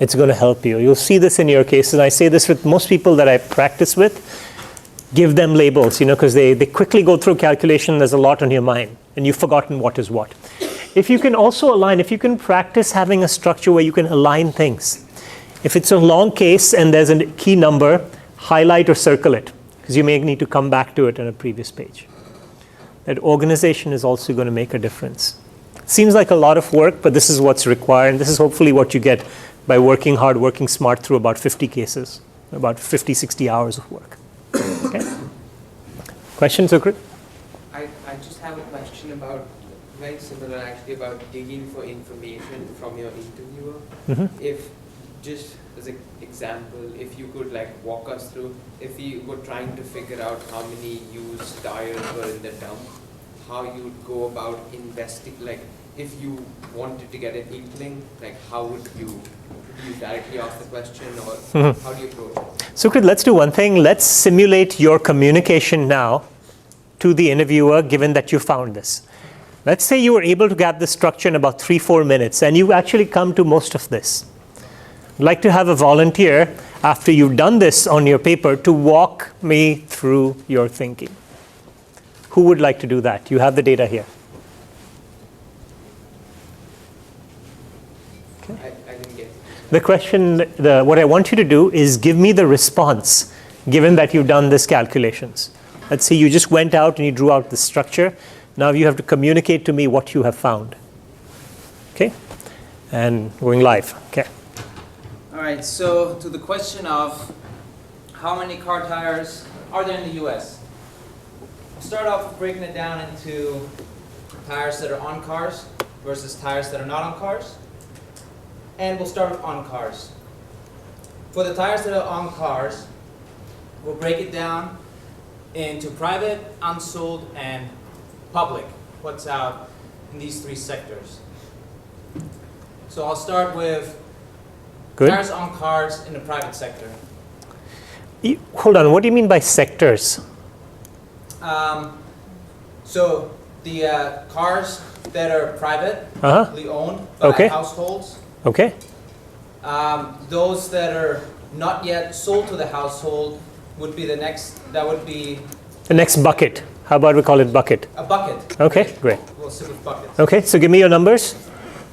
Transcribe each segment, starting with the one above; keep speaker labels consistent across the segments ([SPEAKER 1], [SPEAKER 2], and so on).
[SPEAKER 1] It's going to help you. You'll see this in your cases. I say this with most people that I practice with. Give them labels, because they quickly go through calculation. There's a lot on your mind, and you've forgotten what is what. If you can also align, if you can practice having a structure where you can align things. If it's a long case and there's a key number, highlight or circle it, because you may need to come back to it on a previous page. That organization is also going to make a difference. Seems like a lot of work, but this is what's required, and this is hopefully what you get by working hard, working smart through about 50 cases, about 50, 60 hours of work. Okay. Questions, Sukrit?
[SPEAKER 2] I just have a question about, very similar actually, about digging for information from your interviewer.
[SPEAKER 1] Mm-hmm.
[SPEAKER 2] If, just as an example, if you could walk us through, if you were trying to figure out how many used tires were in the dump, how you would go about if you wanted to get an inkling, how would you directly ask the question, or how do you approach it?
[SPEAKER 1] Sukrit, let's do one thing. Let's simulate your communication now to the interviewer, given that you found this. Let's say you were able to get the structure in about 3-4 minutes, and you actually come to most of this. I'd like to have a volunteer, after you've done this on your paper, to walk me through your thinking. Who would like to do that? You have the data here.
[SPEAKER 2] I didn't get it.
[SPEAKER 1] The question, what I want you to do is give me the response, given that you've done this calculations. Let's say you just went out and you drew out the structure. Now you have to communicate to me what you have found. Okay? And going live. Okay.
[SPEAKER 3] All right, so to the question of how many car tires are there in the US? I'll start off breaking it down into tires that are on cars versus tires that are not on cars. And we'll start with on cars. For the tires that are on cars, we'll break it down into private, unsold, and public. What's out in these three sectors. So I'll start with tires on cars in the private sector.
[SPEAKER 1] Hold on, what do you mean by sectors?
[SPEAKER 3] So the cars that are privately owned by households.
[SPEAKER 1] Okay.
[SPEAKER 3] Those that are not yet sold to the household would be the next, that would be
[SPEAKER 1] the next bucket. How about we call it bucket?
[SPEAKER 3] A bucket.
[SPEAKER 1] Okay, great.
[SPEAKER 3] We'll stick with buckets.
[SPEAKER 1] Okay, so give me your numbers.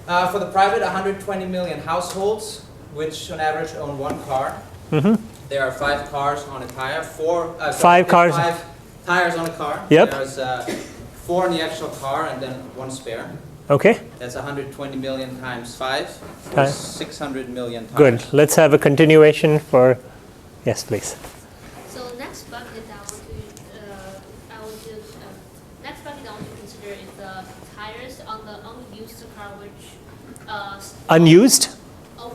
[SPEAKER 3] For the private, 120 million households, which on average own one car.
[SPEAKER 1] Mm-hmm.
[SPEAKER 3] There are 5 cars on a tire.
[SPEAKER 1] 5 cars.
[SPEAKER 3] 5 tires on a car.
[SPEAKER 1] Yep.
[SPEAKER 3] There's 4 in the actual car and then 1 spare.
[SPEAKER 1] Okay.
[SPEAKER 3] That's 120 million times 5, or 600 million tires.
[SPEAKER 1] Good. Let's have a continuation for, yes, please.
[SPEAKER 4] So next bucket next bucket I want to consider is the tires on the unused car, which
[SPEAKER 1] Unused?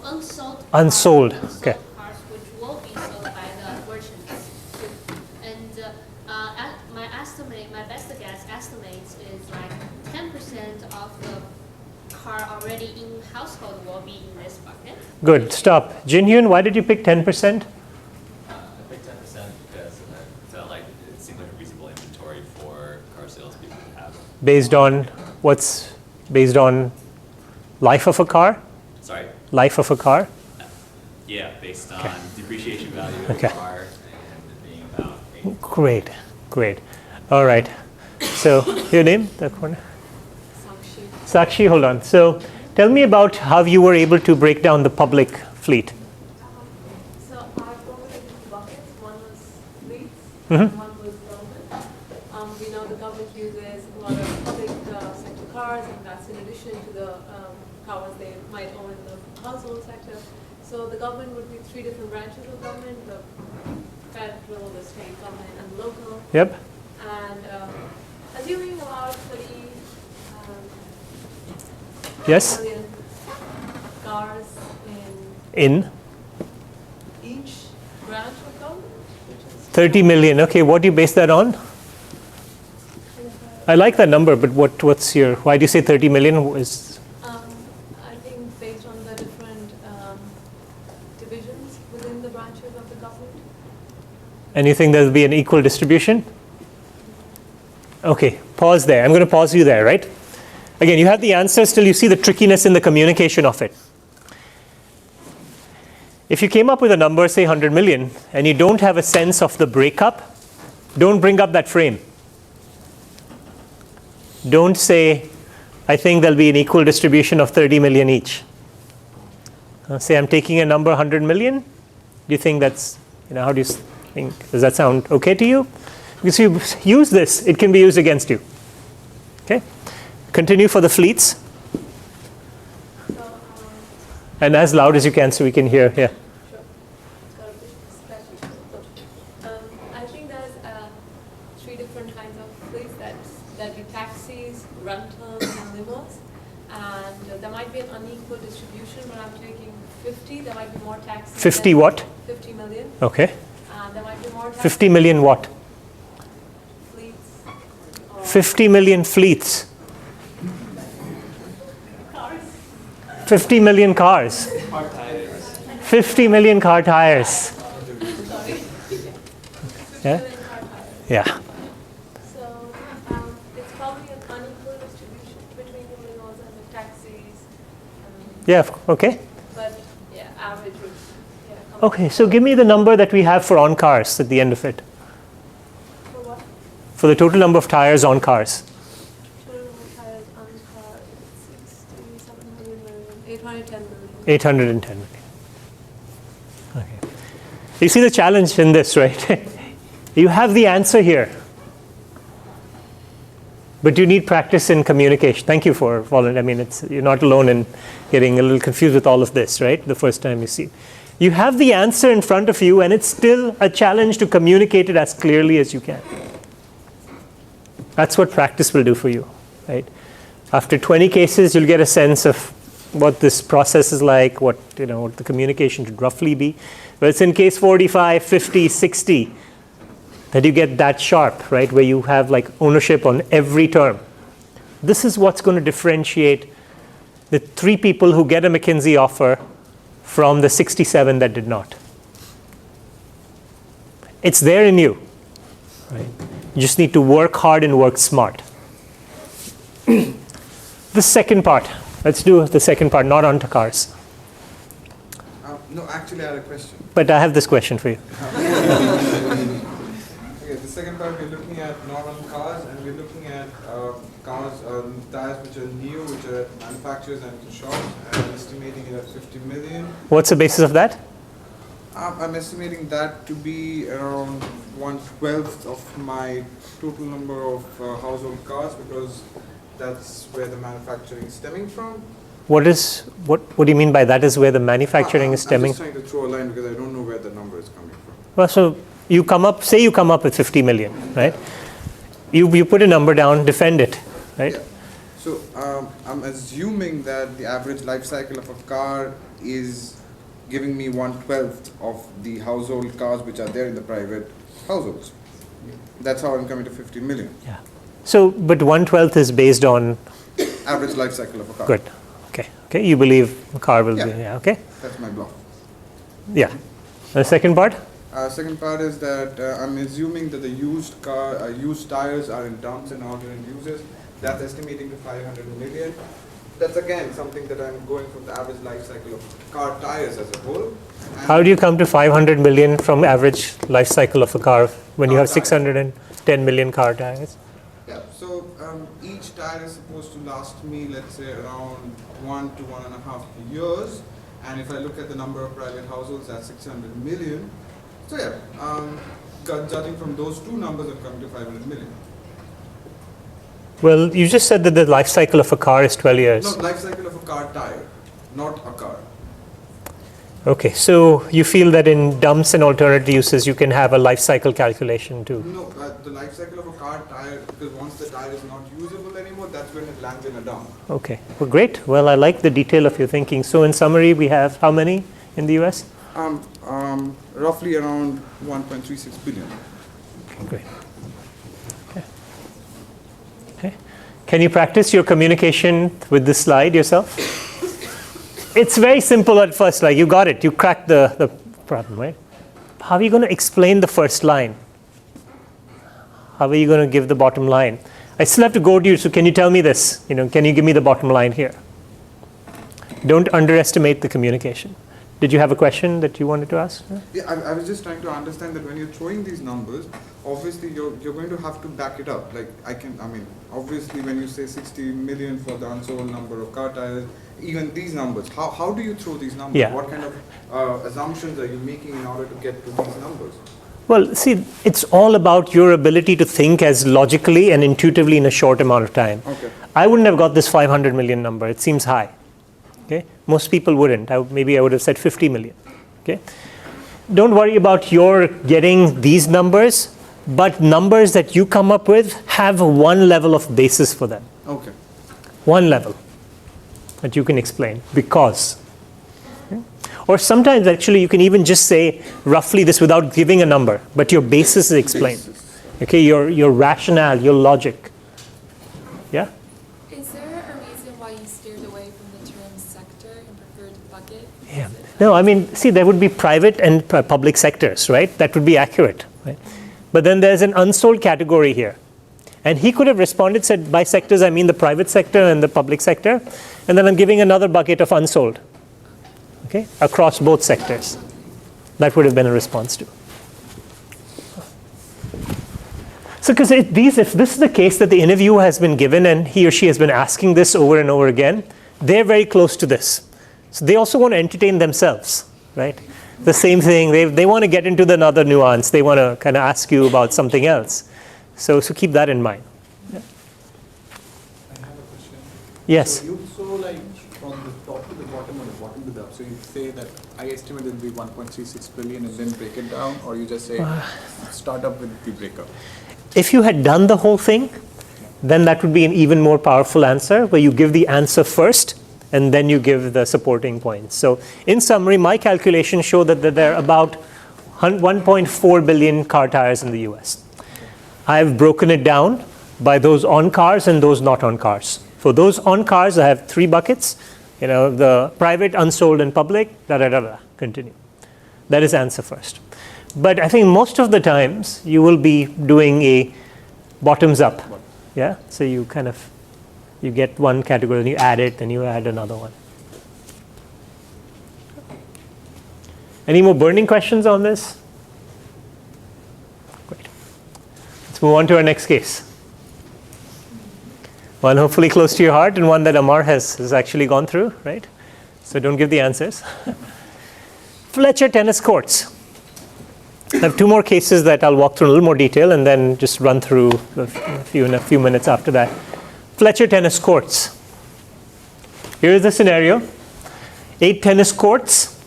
[SPEAKER 4] Unsold.
[SPEAKER 1] Unsold. Okay.
[SPEAKER 4] Cars which will be sold by the merchants. And my best guess estimates is 10% of the car already in household will be in this bucket.
[SPEAKER 1] Good. Stop. Jinhyun, why did you pick 10%?
[SPEAKER 5] I picked 10% because I felt like it seemed like a reasonable inventory for car salespeople to have.
[SPEAKER 1] Based on what's based on life of a car?
[SPEAKER 5] Sorry?
[SPEAKER 1] Life of a car?
[SPEAKER 5] Yeah, based on depreciation value of the car and being about 8.
[SPEAKER 1] Great, great. All right. So, your name? That corner? Sakshi, hold on. So, tell me about how you were able to break down the public fleet.
[SPEAKER 6] So, I broke it into buckets. One was fleets,
[SPEAKER 1] Mm-hmm.
[SPEAKER 6] one was government. We know the government uses a lot of public sector cars, and that's in addition to the cars they might own in the household sector. So, the government would be 3 different branches of government: the federal, the state government, and the local.
[SPEAKER 1] Yep.
[SPEAKER 6] And assuming about 30
[SPEAKER 1] Yes.
[SPEAKER 6] million cars
[SPEAKER 1] In
[SPEAKER 6] each branch of government, which is
[SPEAKER 1] 30 million. Okay, what do you base that on? I like that number, but what's your, why do you say 30 million?
[SPEAKER 6] I think based on the different divisions within the branches of the government.
[SPEAKER 1] And you think there'll be an equal distribution? Okay, pause there. I'm going to pause you there, right? Again, you have the answer, still you see the trickiness in the communication of it. If you came up with a number, say 100 million, and you don't have a sense of the breakup, don't bring up that frame. Don't say, I think there'll be an equal distribution of 30 million each. Say I'm taking a number 100 million. Do you think that's, how do you think, does that sound okay to you? Because you use this, it can be used against you. Okay? Continue for the fleets.
[SPEAKER 6] So,
[SPEAKER 1] And as loud as you can so we can hear. Yeah.
[SPEAKER 6] sure. It's got a bit scratchy. I think there's 3 different kinds of fleets. That'd be taxis, rentals, and limos. And there might be an unequal distribution. When I'm taking 50, there might be more taxis.
[SPEAKER 1] 50 what?
[SPEAKER 6] 50 million.
[SPEAKER 1] Okay.
[SPEAKER 6] And there might be more taxis.
[SPEAKER 1] 50 million what?
[SPEAKER 6] Fleets. Or
[SPEAKER 1] 50 million fleets.
[SPEAKER 6] cars.
[SPEAKER 1] 50 million cars. 50 million car tires. Yeah? Yeah.
[SPEAKER 6] So it's probably an unequal distribution between the limos and the taxis.
[SPEAKER 1] Yeah, okay.
[SPEAKER 6] But yeah, average would, yeah. come
[SPEAKER 1] Okay, so give me the number that we have for on cars at the end of it.
[SPEAKER 6] For what?
[SPEAKER 1] For the total number of tires on cars.
[SPEAKER 6] Total tires on car is 60, 700 million, 810 million.
[SPEAKER 1] 810 million. Okay. You see the challenge in this, right? You have the answer here. But you need practice in communication. Thank you for volunteering. I mean, you're not alone in getting a little confused with all of this, right? The first time you see it. You have the answer in front of you, and it's still a challenge to communicate it as clearly as you can. That's what practice will do for you, right? After 20 cases, you'll get a sense of what this process is like, what the communication should roughly be. But it's in case 45, 50, 60 that you get that sharp, right, where you have like ownership on every term. This is what's going to differentiate the 3 people who get a McKinsey offer from the 67 that did not. It's there in you, right? You just need to work hard and work smart. The second part. Let's do the second part, not onto cars.
[SPEAKER 7] No, actually I had a question.
[SPEAKER 1] But I have this question for you.
[SPEAKER 7] Okay, the second part we're looking at not on cars, and we're looking at cars, tires which are new, which are at manufacturers and to shops, and I'm estimating it at 50 million.
[SPEAKER 1] What's the basis of that?
[SPEAKER 7] I'm estimating that to be around 1/12 of my total number of household cars, because that's where the manufacturing is stemming from.
[SPEAKER 1] What do you mean by that is where the manufacturing is stemming?
[SPEAKER 7] I'm just trying to throw a line because I don't know where the number is coming from.
[SPEAKER 1] Well, so you come up with 50 million, right? You put a number down, defend it, right?
[SPEAKER 7] Yeah. So I'm assuming that the average life cycle of a car is giving me 1/12 of the household cars which are there in the private households. That's how I'm coming to 50 million.
[SPEAKER 1] Yeah. So, but 1/12 is based on
[SPEAKER 7] Average life cycle of a car.
[SPEAKER 1] good. Okay. You believe a car will be,
[SPEAKER 7] Yeah.
[SPEAKER 1] yeah, okay?
[SPEAKER 7] That's my block.
[SPEAKER 1] Yeah. The second part?
[SPEAKER 7] Second part is that I'm assuming that the used tires are in dumps and alternate uses. That's estimating to 500 million. That's again something that I'm going from the average life cycle of car tires as a whole. And
[SPEAKER 1] How do you come to 500 million from average life cycle of a car when you
[SPEAKER 7] Car
[SPEAKER 1] have
[SPEAKER 7] tires.
[SPEAKER 1] 610 million car tires?
[SPEAKER 7] Yeah, so each tire is supposed to last me, let's say, around 1 to 1.5 years. And if I look at the number of private households, that's 600 million. So yeah, judging from those two numbers, I've come to 500 million.
[SPEAKER 1] Well, you just said that the life cycle of a car is 12 years.
[SPEAKER 7] No, life cycle of a car tire, not a car.
[SPEAKER 1] Okay, so you feel that in dumps and alternate uses, you can have a life cycle calculation too?
[SPEAKER 7] No, the life cycle of a car tire, because once the tire is not usable anymore, that's when it lands in a dump.
[SPEAKER 1] Okay, well, great. Well, I like the detail of your thinking. So in summary, we have how many in the US?
[SPEAKER 7] Roughly around 1.36 billion.
[SPEAKER 1] Great. Okay. Can you practice your communication with this slide yourself? It's very simple at first, like you got it, you cracked the problem, right? How are you going to explain the first line? How are you going to give the bottom line? I still have to go to you, so can you tell me this? Can you give me the bottom line here? Don't underestimate the communication. Did you have a question that you wanted to ask?
[SPEAKER 7] Yeah, I was just trying to understand that when you're throwing these numbers, obviously you're going to have to back it up. Like obviously when you say 60 million for the unsold number of car tires, even these numbers, how do you throw these numbers?
[SPEAKER 1] Yeah.
[SPEAKER 7] What kind of assumptions are you making in order to get to these numbers?
[SPEAKER 1] Well, see, it's all about your ability to think as logically and intuitively in a short amount of time.
[SPEAKER 7] Okay.
[SPEAKER 1] I wouldn't have got this 500 million number. It seems high. Okay? Most people wouldn't. Maybe I would have said 50 million. Okay? Don't worry about your getting these numbers, but numbers that you come up with have one level of basis for them.
[SPEAKER 7] Okay.
[SPEAKER 1] One level that you can explain because. Okay? Or sometimes actually you can even just say roughly this without giving a number, but your basis is explained. Okay, your rationale, your logic. Yeah?
[SPEAKER 8] Is there a reason why you steered away from the term sector and preferred bucket?
[SPEAKER 1] Yeah. No, I mean, see, there would be private and public sectors, right? That would be accurate, right? But then there's an unsold category here. And he could have responded, said, by sectors, I mean the private sector and the public sector. And then I'm giving another bucket of unsold, okay, across both sectors. That would have been a response to. So, because if this is the case that the interview has been given and he or she has been asking this over and over again, they're very close to this. So they also want to entertain themselves, right? The same thing, they want to get into another nuance. They want to kind of ask you about something else. So keep that in mind. Yeah.
[SPEAKER 9] I have a question.
[SPEAKER 1] Yes.
[SPEAKER 9] So like from the top to the bottom or the bottom to the up, so you say that I estimate it will be 1.36 billion and then break it down, or you just say start up with the breakup?
[SPEAKER 1] If you had done the whole thing, then that would be an even more powerful answer, where you give the answer first and then you give the supporting points. So in summary, my calculations show that there are about 1.4 billion car tires in the US. I've broken it down by those on cars and those not on cars. For those on cars, I have 3 buckets, the private, unsold, and public, continue. That is answer first. But I think most of the times you will be doing a bottoms up. Yeah, so you get one category and you add it, then you add another one. Any more burning questions on this? Great. Let's move on to our next case. One hopefully close to your heart and one that Amar has actually gone through, right? So don't give the answers. Fletcher tennis courts. I have 2 more cases that I'll walk through in a little more detail and then just run through a few minutes after that. Fletcher tennis courts. Here is the scenario. 8 tennis courts.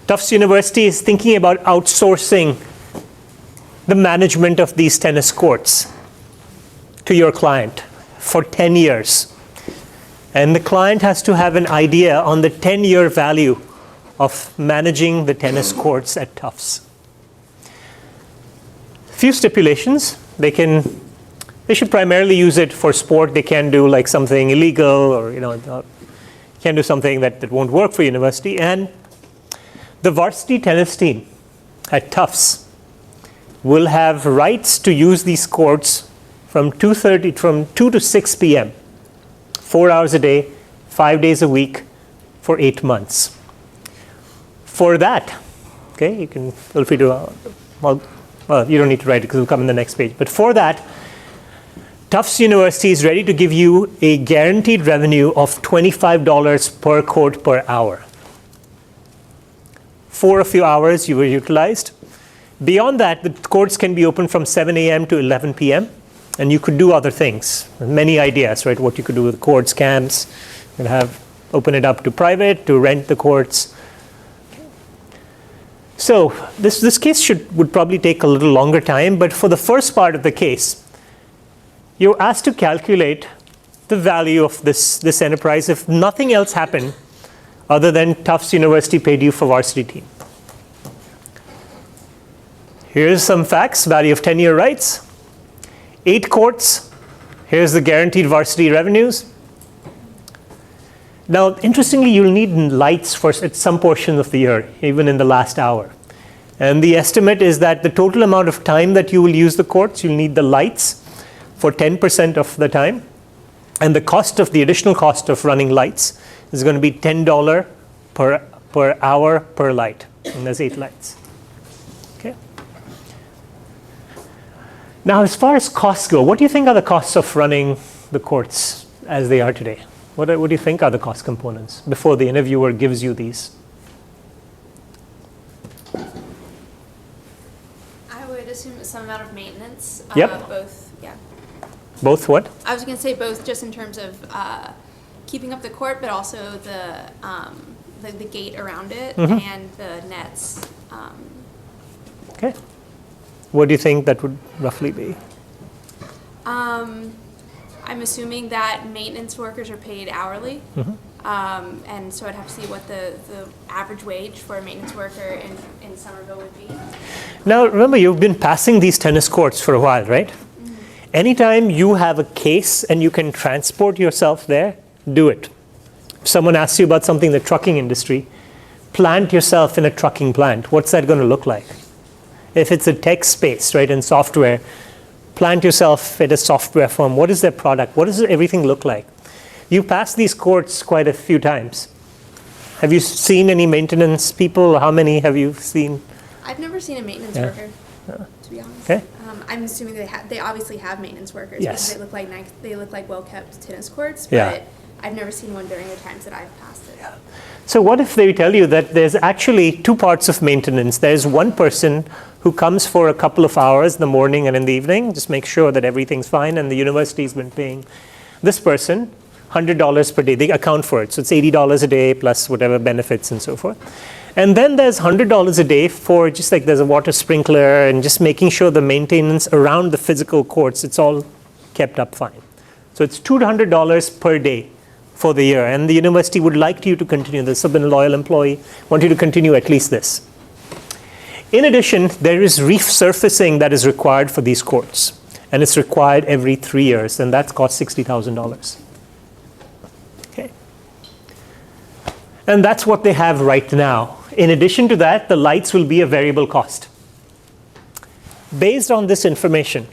[SPEAKER 1] Tufts University is thinking about outsourcing the management of these tennis courts to your client for 10 years. And the client has to have an idea on the 10-year value of managing the tennis courts at Tufts. Few stipulations. They should primarily use it for sport. They can do like something illegal or can do something that won't work for university. And the varsity tennis team at Tufts will have rights to use these courts from 2 to 6 p.m. 4 hours a day, 5 days a week for 8 months. For that, okay, you can feel free to well, you don't need to write it because it'll come in the next page. But for that, Tufts University is ready to give you a guaranteed revenue of $25 per court per hour. For a few hours you were utilized. Beyond that, the courts can be open from 7 a.m. to 11 p.m. And you could do other things. Many ideas, right? What you could do with courts, camps. You can open it up to private, to rent the courts. So this case would probably take a little longer time, but for the first part of the case, you're asked to calculate the value of this enterprise if nothing else happened other than Tufts University paid you for Varsity Team. Here's some facts. Value of 10-year rights. 8 courts. Here's the guaranteed varsity revenues. Now, interestingly, you'll need lights at some portion of the year, even in the last hour. And the estimate is that the total amount of time that you will use the courts, you'll need the lights for 10% of the time. And the additional cost of running lights is going to be $10 per per hour per light, and there's 8 lights. Okay. Now, as far as costs go, what do you think are the costs of running the courts as they are today? What do you think are the cost components before the interviewer gives you these?
[SPEAKER 10] I would assume some amount of maintenance.
[SPEAKER 1] Yep.
[SPEAKER 10] Both, yeah.
[SPEAKER 1] Both what?
[SPEAKER 10] I was going to say both just in terms of keeping up the court, but also the gate around it and the nets.
[SPEAKER 1] Okay. What do you think that would roughly be?
[SPEAKER 10] I'm assuming that maintenance workers are paid hourly. And so I'd have to see what the average wage for a maintenance worker in Somerville would be.
[SPEAKER 1] Now, remember, you've been passing these tennis courts for a while, right? Anytime you have a case and you can transport yourself there, do it. If someone asks you about something in the trucking industry, plant yourself in a trucking plant. What's that going to look like? If it's a tech space, right, and software, plant yourself at a software firm. What is their product? What does everything look like? You pass these courts quite a few times. Have you seen any maintenance people? How many have you seen?
[SPEAKER 10] I've never seen a maintenance worker, to be honest.
[SPEAKER 1] Okay.
[SPEAKER 10] I'm assuming they obviously have maintenance workers
[SPEAKER 1] Yes.
[SPEAKER 10] because they look like well-kept tennis courts,
[SPEAKER 1] Yeah.
[SPEAKER 10] but I've never seen one during the times that I've passed it.
[SPEAKER 1] So what if they tell you that there's actually 2 parts of maintenance? There's one person who comes for a couple of hours in the morning and in the evening, just make sure that everything's fine, and the university's been paying this person $100 per day. They account for it. So it's $80 a day plus whatever benefits and so forth. And then there's $100 a day for just like there's a water sprinkler and just making sure the maintenance around the physical courts, it's all kept up fine. So it's $200 per day for the year. And the university would like you to continue this. I've been a loyal employee, want you to continue at least this. In addition, there is reef surfacing that is required for these courts. And it's required every 3 years, and that costs $60,000. Okay. And that's what they have right now. In addition to that, the lights will be a variable cost. Based on this information,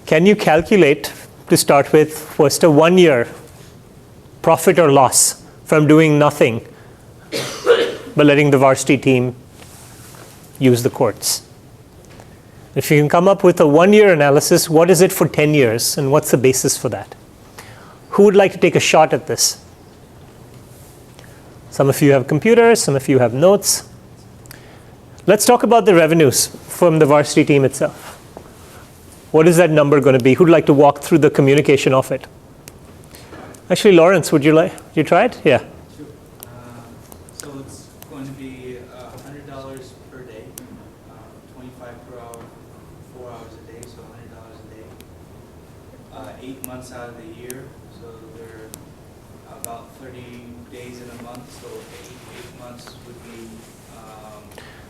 [SPEAKER 1] can you calculate, to start with, first a 1-year profit or loss from doing nothing but letting the varsity team use the courts? If you can come up with a 1-year analysis, what is it for 10 years, and what's the basis for that? Who would like to take a shot at this? Some of you have computers, some of you have notes. Let's talk about the revenues from the varsity team itself. What is that number going to be? Who'd like to walk through the communication of it? Actually, Lawrence, would you try it? Yeah.
[SPEAKER 11] Sure. So it's going to be $100 per day, 25 per hour, 4 hours a day, so $100 a day. 8 months out of the year, so there are about 30 days in a month, so 8 months would be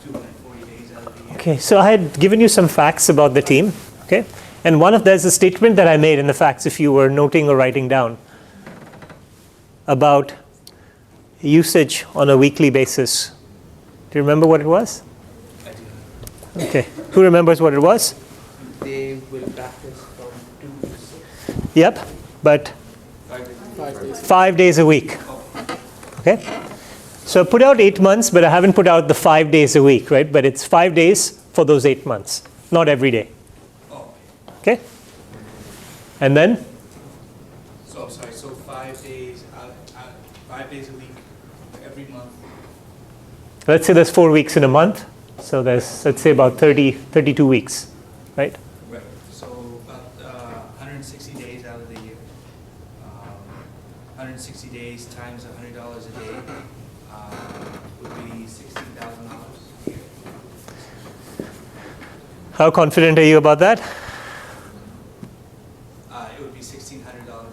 [SPEAKER 11] 240 days out of the year.
[SPEAKER 1] Okay, so I had given you some facts about the team. Okay, and there's a statement that I made in the facts, if you were noting or writing down, about usage on a weekly basis. Do you remember what it was?
[SPEAKER 11] I do.
[SPEAKER 1] Okay, who remembers what it was?
[SPEAKER 2] They will practice from 2 to 6.
[SPEAKER 1] Yep, but 5 days a week. Okay, so I put out 8 months, but I haven't put out the 5 days a week, right? But it's 5 days for those 8 months, not every day. Okay, and then?
[SPEAKER 11] So I'm sorry, so 5 days, 5 days a week, every month.
[SPEAKER 1] Let's say there's 4 weeks in a month, so there's, let's say, about 32 weeks, right?
[SPEAKER 11] Right. So about 160 days out of the year. 160 days times $100 a day would be $16,000 a year.
[SPEAKER 1] How confident are you about that?
[SPEAKER 11] It would be $1,600 out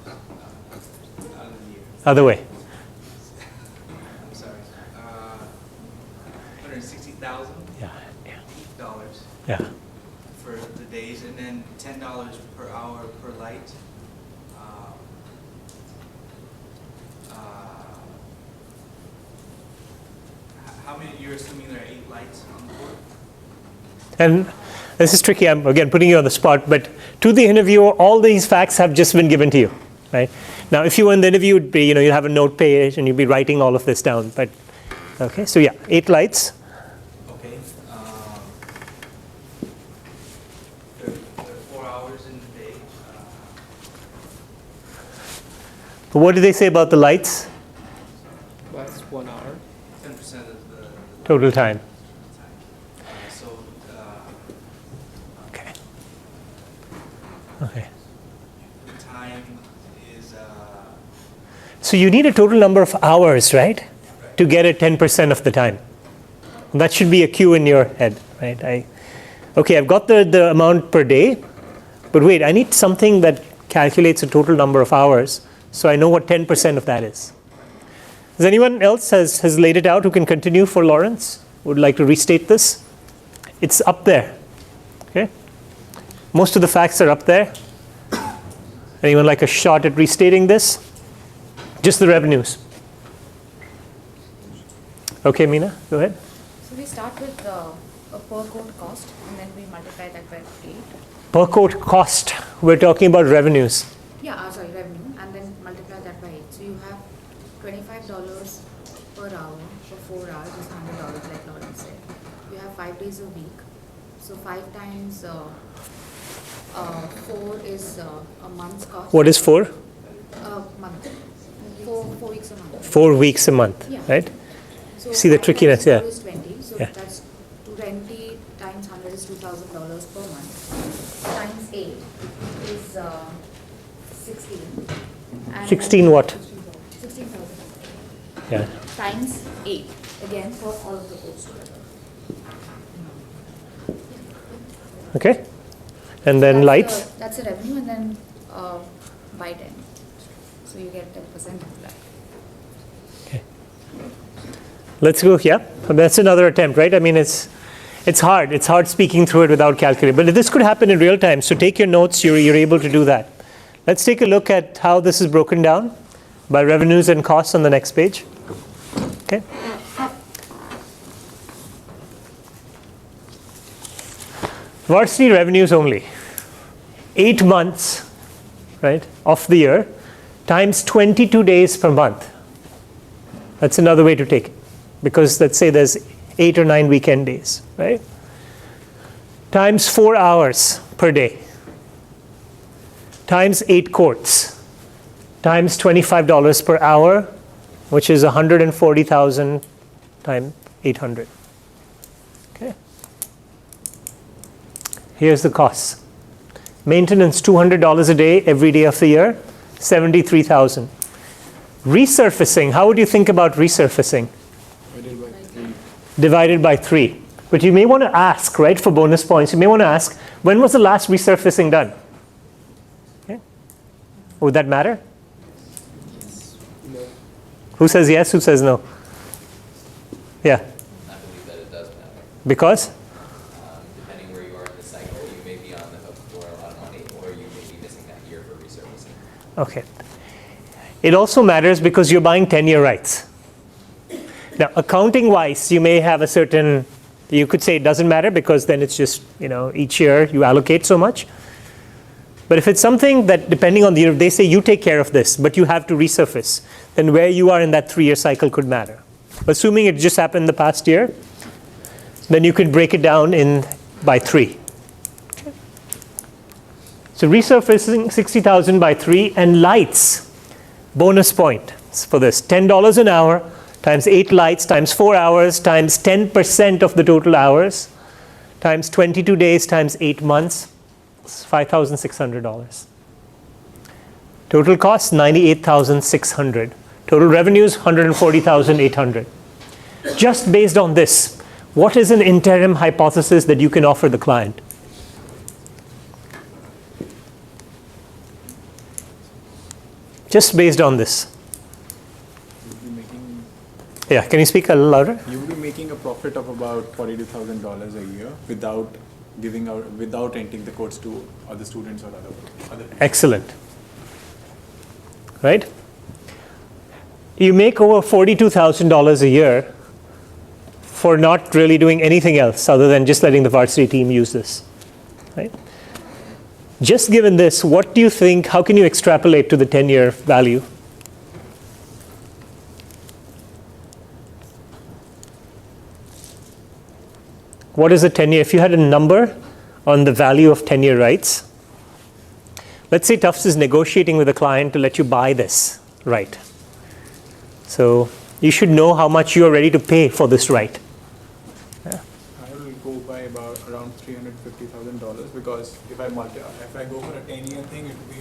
[SPEAKER 11] of the year.
[SPEAKER 1] Other way.
[SPEAKER 11] I'm sorry. 160,000
[SPEAKER 1] Yeah.
[SPEAKER 11] dollars
[SPEAKER 1] Yeah.
[SPEAKER 11] for the days, and then $10 per hour per light. How many? You're assuming there are 8 lights on the board.
[SPEAKER 1] And this is tricky. I'm again putting you on the spot, but to the interviewer, all these facts have just been given to you. right? Now, if you were in the interview, you'd be, you'd have a note page and you'd be writing all of this down. But okay, so yeah, 8 lights.
[SPEAKER 11] Okay. There are 4 hours in the day.
[SPEAKER 1] But what did they say about the lights?
[SPEAKER 2] That's 1 hour.
[SPEAKER 11] 10% of the
[SPEAKER 1] Total time.
[SPEAKER 11] so
[SPEAKER 1] Okay. Okay.
[SPEAKER 11] the time is
[SPEAKER 1] So you need a total number of hours, right, to get it 10% of the time. That should be a cue in your head, right? Okay, I've got the amount per day, but wait, I need something that calculates a total number of hours so I know what 10% of that is. Does anyone else has laid it out who can continue for Lawrence? Would like to restate this? It's up there, okay? Most of the facts are up there. Anyone like a shot at restating this? Just the revenues. Okay, Meena, go ahead.
[SPEAKER 12] So we start with a per quote cost and then we multiply that by 8.
[SPEAKER 1] Per quote cost, we're talking about revenues.
[SPEAKER 12] Yeah, sorry, revenue, and then multiply that by 8. So you have $25 per hour for 4 hours is $100, like Lawrence said. You have 5 days a week. So 5 times 4 is a month's cost.
[SPEAKER 1] What is 4?
[SPEAKER 12] A month. 4 weeks a month.
[SPEAKER 1] 4 weeks a month,
[SPEAKER 12] Yeah.
[SPEAKER 1] right?
[SPEAKER 12] So
[SPEAKER 1] See the
[SPEAKER 12] 5
[SPEAKER 1] trickiness,
[SPEAKER 12] times
[SPEAKER 1] yeah.
[SPEAKER 12] 4 is 20. So
[SPEAKER 1] Yeah.
[SPEAKER 12] that's 220 times 100 is $2,000 per month. Times 8 is 16. And
[SPEAKER 1] 16 what?
[SPEAKER 12] 16,000.
[SPEAKER 1] Yeah.
[SPEAKER 12] Times 8 again for all of the codes together.
[SPEAKER 1] Okay. And then lights.
[SPEAKER 12] That's the revenue, and then by 10. So you get 10% of that.
[SPEAKER 1] Okay. Let's go. Yeah. That's another attempt, right? I mean, it's hard. It's hard speaking through it without calculating. But this could happen in real time. So take your notes. You're able to do that. Let's take a look at how this is broken down by revenues and costs on the next page. Okay. Varsity revenues only. 8 months, right, of the year times 22 days per month. That's another way to take it. Because let's say there's 8 or 9 weekend days, right? Times 4 hours per day. Times 8 courts. Times $25 per hour, which is 140,000 times 800. Okay. Here's the costs. Maintenance, $200 a day every day of the year, 73,000. Resurfacing, how would you think about resurfacing? Divided by 3. But you may want to ask, right, for bonus points, you may want to ask, when was the last resurfacing done? Okay. Would that matter? Who says yes? Who says no? Yeah.
[SPEAKER 5] I believe that it does matter.
[SPEAKER 1] Because?
[SPEAKER 5] Depending where you are in the cycle, you may be on the hook for a lot of money, or you may be missing that year for resurfacing.
[SPEAKER 1] Okay. It also matters because you're buying 10-year rights. Now, accounting-wise, you may have a certain, you could say it doesn't matter because then it's just, each year you allocate so much. But if it's something that, depending on the year, they say you take care of this, but you have to resurface, then where you are in that 3-year cycle could matter. Assuming it just happened the past year, then you could break it down by 3. Okay. So resurfacing 60,000 by 3, and lights, bonus point for this, $10 an hour times 8 lights times 4 hours times 10% of the total hours times 22 days times 8 months. $5,600. Total cost $98,600. Total revenues $140,800. Just based on this, what is an interim hypothesis that you can offer the client? Just based on this. Yeah, can you speak a little louder?
[SPEAKER 9] You will be making a profit of about $42,000 a year without renting the course to other students or other people.
[SPEAKER 1] Excellent. Right? You make over $42,000 a year for not really doing anything else other than just letting the varsity team use this. Right? Just given this, what do you think, how can you extrapolate to the 10-year value? What is the 10-year? If you had a number on the value of 10-year rights, let's say Tufts is negotiating with a client to let you buy this right. So you should know how much you are ready to pay for this right.
[SPEAKER 9] I will go by about around $350,000 because if I go for a 10-year thing, it would be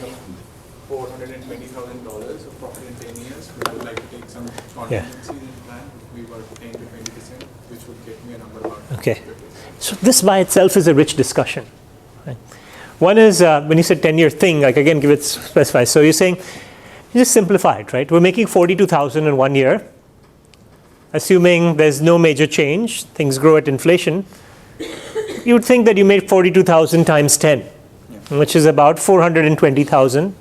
[SPEAKER 9] $420,000 of profit in 10 years. We would like to take some contingencies in plan. We were 10 to 20%, which would get me a number about.
[SPEAKER 1] Okay. So this by itself is a rich discussion. Right? One is when you said 10-year thing, like again, give it specify. So you're saying, you just simplify it, right? We're making 42,000 in 1 year, assuming there's no major change, things grow at inflation. You would think that you made 42,000 times 10, which is about 420,000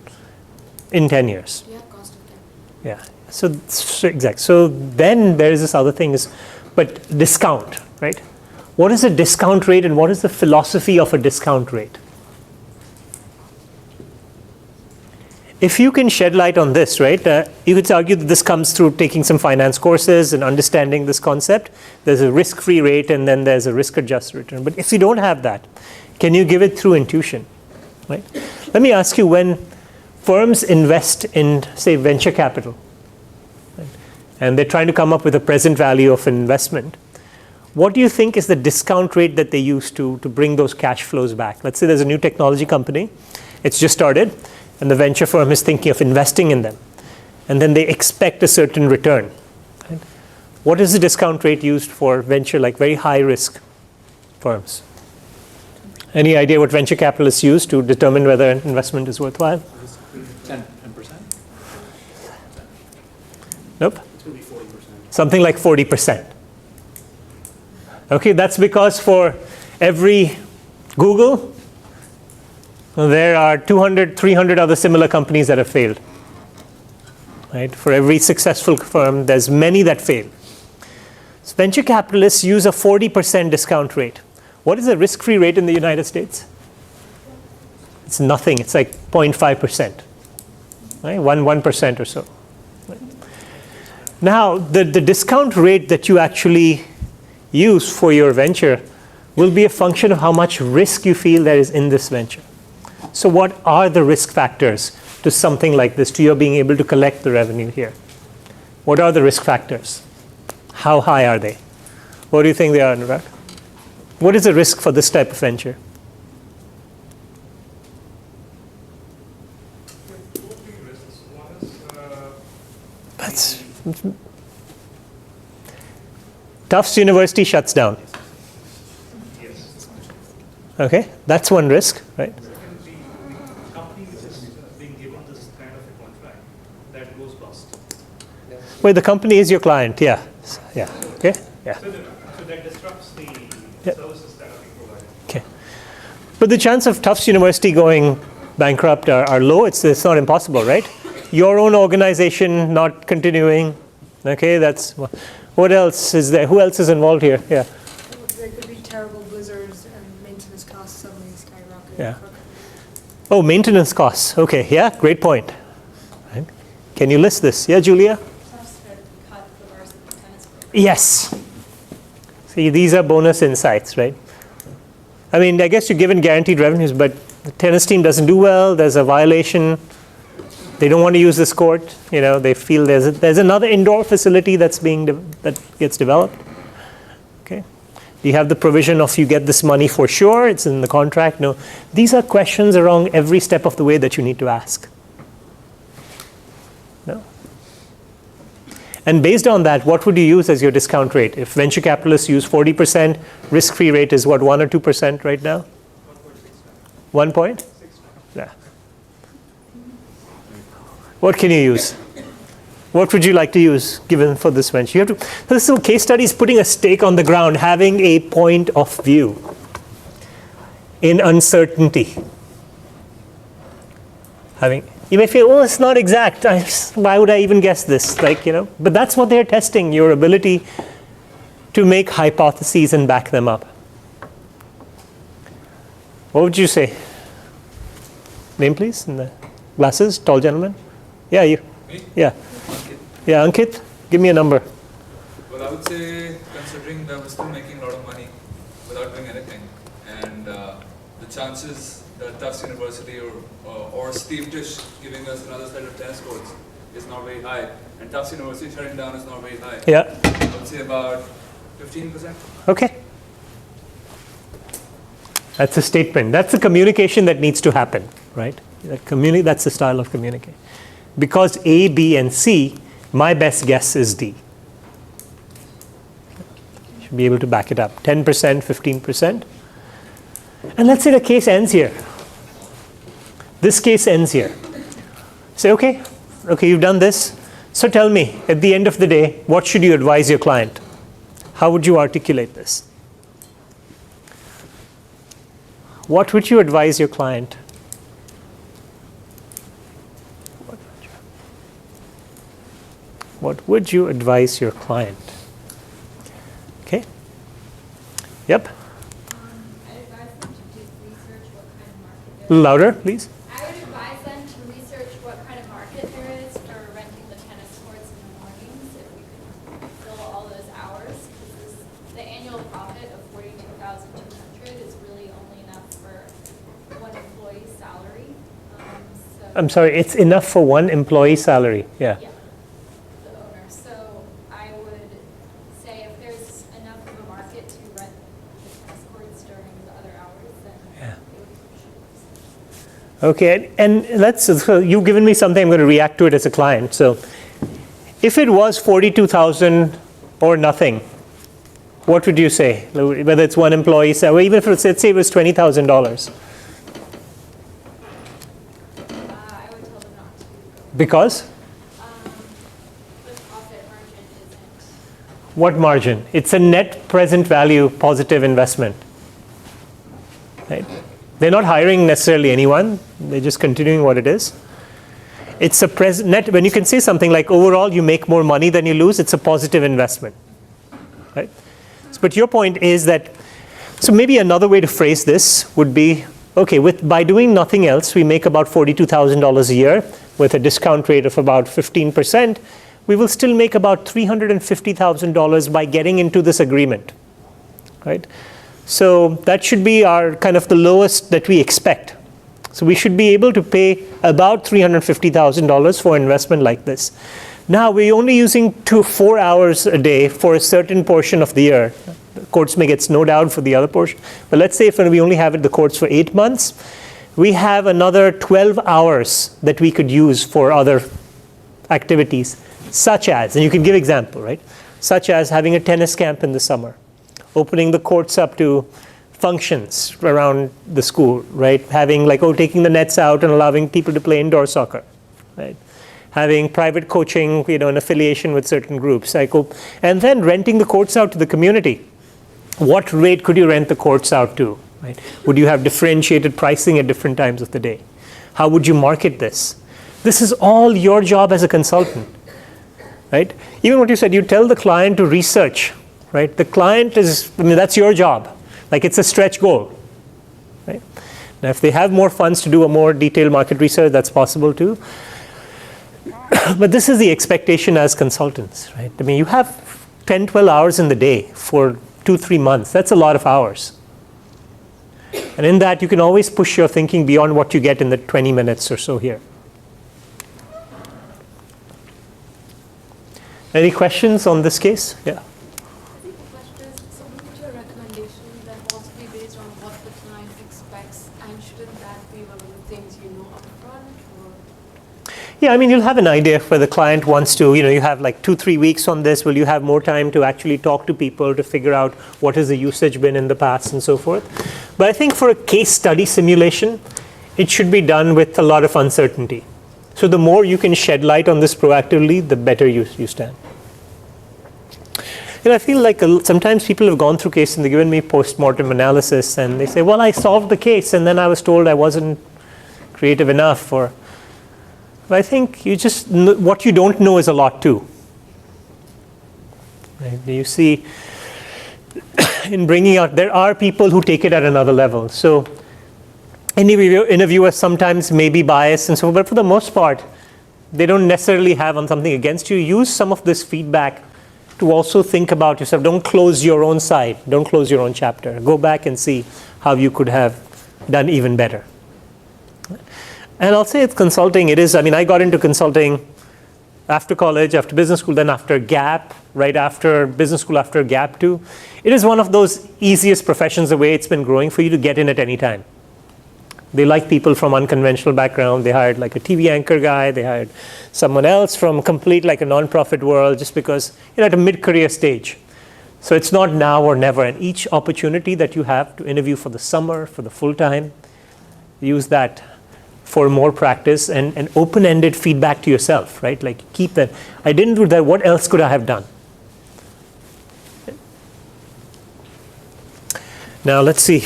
[SPEAKER 1] in 10 years.
[SPEAKER 12] Yeah, cost of capital.
[SPEAKER 1] Yeah. So exact. So then there is this other thing is, but discount, right? What is a discount rate and what is the philosophy of a discount rate? If you can shed light on this, right, you could argue that this comes through taking some finance courses and understanding this concept. There's a risk-free rate and then there's a risk-adjusted return. But if you don't have that, can you give it through intuition, right? Let me ask you, when firms invest in, say, venture capital, right, and they're trying to come up with a present value of an investment, what do you think is the discount rate that they use to bring those cash flows back? Let's say there's a new technology company, it's just started, and the venture firm is thinking of investing in them, and then they expect a certain return. Right? What is the discount rate used for venture, like very high risk firms? Any idea what venture capitalists use to determine whether an investment is worthwhile?
[SPEAKER 9] 10%?
[SPEAKER 1] Nope. Something like 40%. Okay, that's because for every Google, there are 200, 300 other similar companies that have failed. Right? For every successful firm, there's many that fail. So venture capitalists use a 40% discount rate. What is the risk-free rate in the United States? It's nothing. It's like 0.5%, right? 1% or so. Right? Now, the discount rate that you actually use for your venture will be a function of how much risk you feel there is in this venture. So what are the risk factors to something like this, to your being able to collect the revenue here? What are the risk factors? How high are they? What do you think they are, Anurag? What is the risk for this type of venture? That's Tufts University shuts down. Okay, that's one risk, right? Well, the company is your client, yeah. Yeah. Okay? Yeah.
[SPEAKER 13] So that disrupts the services that are being provided.
[SPEAKER 1] Okay. But the chance of Tufts University going bankrupt are low. It's not impossible, right? Your own organization not continuing. Okay, that's what else is there? Who else is involved here? Yeah.
[SPEAKER 14] There could be terrible blizzards and maintenance costs suddenly skyrocket.
[SPEAKER 1] Yeah. Oh, maintenance costs. Okay, yeah, great point. Right. Can you list this? Yeah, Julia? Yes. See, these are bonus insights, right? I mean, I guess you're given guaranteed revenues, but the tennis team doesn't do well, there's a violation, they don't want to use this court, you know, they feel there's another indoor facility that gets developed. Okay. Do you have the provision of you get this money for sure, it's in the contract? No. These are questions around every step of the way that you need to ask. No. And based on that, what would you use as your discount rate? If venture capitalists use 40%, risk-free rate is what, 1 or 2% right now? 1 point? Yeah. What can you use? What would you like to use given for this venture? You have to, this is case studies, putting a stake on the ground, having a point of view in uncertainty. You may feel, oh, it's not exact. Why would I even guess this? Like, you know, but that's what they're testing, your ability to make hypotheses and back them up. What would you say? Name, please, and the glasses, tall gentleman. Yeah, you.
[SPEAKER 15] Me?
[SPEAKER 1] Yeah.
[SPEAKER 15] Ankit.
[SPEAKER 1] Yeah, Ankit, give me a number.
[SPEAKER 15] Well, I would say, considering that we're still making a lot of money without doing anything, and the chances that Tufts University or Steve Tisch giving us another set of tennis courts is not very high, and Tufts University shutting down is not very high.
[SPEAKER 1] Yeah.
[SPEAKER 15] I would say about 15%.
[SPEAKER 1] Okay. That's a statement. That's the communication that needs to happen, right? That's the style of communication. Because A, B, and C, my best guess is D. Should be able to back it up. 10%, 15%. And let's say the case ends here. This case ends here. Say, okay, you've done this. So tell me, at the end of the day, what should you advise your client? How would you articulate this? What would you advise your client? What would you advise your client? Okay. Yep.
[SPEAKER 16] I'd advise them to do research what kind of market
[SPEAKER 1] A little louder, please.
[SPEAKER 16] I would advise them to research what kind of market there is for renting the tennis courts in the mornings, if we could fill all those hours, because the annual profit of $42,200 is really only enough for one employee's salary.
[SPEAKER 1] I'm sorry, it's enough for one employee salary. Yeah.
[SPEAKER 16] Yeah, the owner. So I would say if there's enough of a market to rent the tennis courts during the other hours, then it would be.
[SPEAKER 1] Okay, and so you've given me something, I'm going to react to it as a client. So if it was 42,000 or nothing, what would you say? Whether it's one employee, or even if let's say it was $20,000. Because?
[SPEAKER 16] The profit margin isn't.
[SPEAKER 1] What margin? It's a net present value positive investment. Right? They're not hiring necessarily anyone. They're just continuing what it is. It's a present net. When you can say something like overall you make more money than you lose, it's a positive investment. Right? But your point is that, so maybe another way to phrase this would be, okay, by doing nothing else, we make about $42,000 a year with a discount rate of about 15%. We will still make about $350,000 by getting into this agreement, right? So that should be our kind of the lowest that we expect. So we should be able to pay about $350,000 for investment like this. Now we're only using 4 hours a day for a certain portion of the year. The courts may get snowed out for the other portion, but let's say if we only have the courts for 8 months, we have another 12 hours that we could use for other activities, such as, and you can give example, right? Such as having a tennis camp in the summer, opening the courts up to functions around the school, right? Having taking the nets out and allowing people to play indoor soccer, right? Having private coaching, an affiliation with certain groups. And then renting the courts out to the community. What rate could you rent the courts out to? Right? Would you have differentiated pricing at different times of the day? How would you market this? This is all your job as a consultant, right? Even what you said, you tell the client to research, right? The client that's your job. It's a stretch goal, right? Now, if they have more funds to do a more detailed market research, that's possible too. But this is the expectation as consultants, right? You have 10, 12 hours in the day for 2-3 months. That's a lot of hours. And in that, you can always push your thinking beyond what you get in the 20 minutes or so here. Any questions on this case? Yeah.
[SPEAKER 6] I think the question is, so would your recommendation then also be based on what the client expects, and shouldn't that be one of the things you know upfront?
[SPEAKER 1] Yeah, you'll have an idea where the client wants to, you have 2-3 weeks on this. Will you have more time to actually talk to people to figure out what has the usage been in the past and so forth? But I think for a case study simulation, it should be done with a lot of uncertainty. So the more you can shed light on this proactively, the better you stand. I feel like sometimes people have gone through cases and they've given me post-mortem analysis and they say, well, I solved the case and then I was told I wasn't creative enough. But I think what you don't know is a lot too. Right? You see, in bringing out, there are people who take it at another level. So Interviewers sometimes may be biased and so forth, but for the most part, they don't necessarily have on something against you. Use some of this feedback to also think about yourself. Don't close your own side. Don't close your own chapter. Go back and see how you could have done even better. And I'll say it's consulting. It is, I got into consulting after college, after business school, then after Gap, right after business school, after Gap too. It is one of those easiest professions, the way it's been growing, for you to get in at any time. They like people from unconventional background. They hired like a TV anchor guy. They hired someone else from complete like a nonprofit world, just because you're at a mid-career stage. So it's not now or never. And each opportunity that you have to interview for the summer, for the full time, use that for more practice and open-ended feedback to yourself, right? Like keep that. I didn't do that. What else could I have done? Now let's see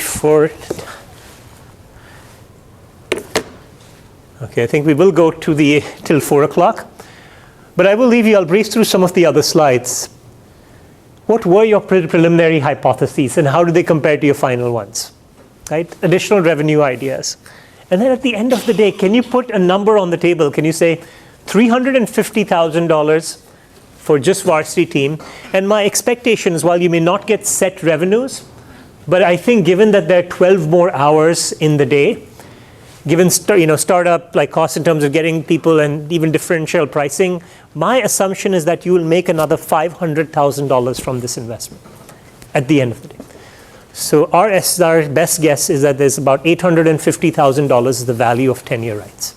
[SPEAKER 1] okay, I think we will go to till 4 o'clock, but I will leave you. I'll breeze through some of the other slides. What were your preliminary hypotheses and how do they compare to your final ones? Right? Additional revenue ideas. And then at the end of the day, can you put a number on the table? Can you say $350,000 for just Varsity Team? And my expectation is, while you may not get set revenues, but I think given that there are 12 more hours in the day, given startup like costs in terms of getting people and even differential pricing, my assumption is that you will make another $500,000 from this investment at the end of the day. So our best guess is that there's about $850,000 is the value of 10-year rights.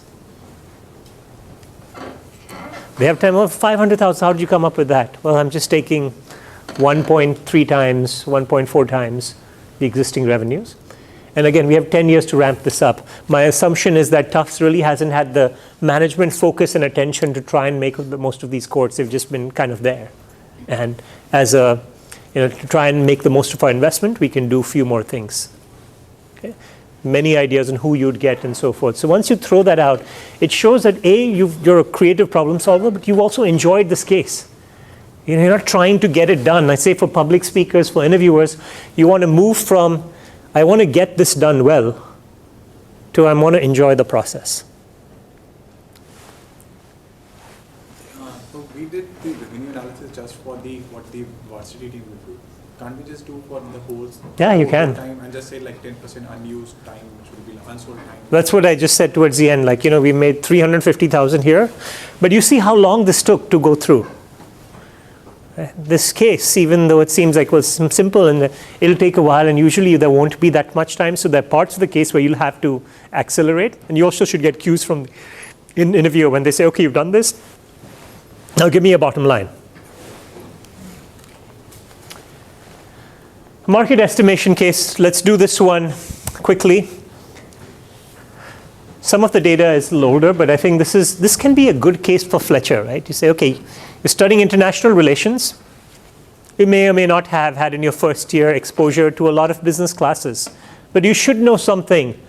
[SPEAKER 1] They have time of $500,000. How did you come up with that? Well, I'm just taking 1.3 times, 1.4 times the existing revenues. And again, we have 10 years to ramp this up. My assumption is that Tufts really hasn't had the management focus and attention to try and make the most of these courts. They've just been kind of there. And as to try and make the most of our investment, we can do a few more things. Okay? Many ideas on who you'd get and so forth. So once you throw that out, it shows that you're a creative problem solver, but you've also enjoyed this case. You're not trying to get it done. I say for public speakers, for interviewers, you want to move from, I want to get this done well, to I want to enjoy the process.
[SPEAKER 9] So we did the revenue analysis just for what the Varsity Team would do. Can't we just do for the whole time and just say like 10% unused time, which would be unsold time? That's
[SPEAKER 1] what I just said towards the end. Like, we made 350,000 here, but you see how long this took to go through. This case, even though it seems like it was simple and it'll take a while, and usually there won't be that much time, so there are parts of the case where you'll have to accelerate, and you also should get cues from the interviewer when they say, okay, you've done this, now give me a bottom line. Market estimation case, let's do this one quickly. Some of the data is a little older, but I think this can be a good case for Fletcher, right? You say, okay, you're studying international relations. You may or may not have had in your first year exposure to a lot of business classes, but you should know something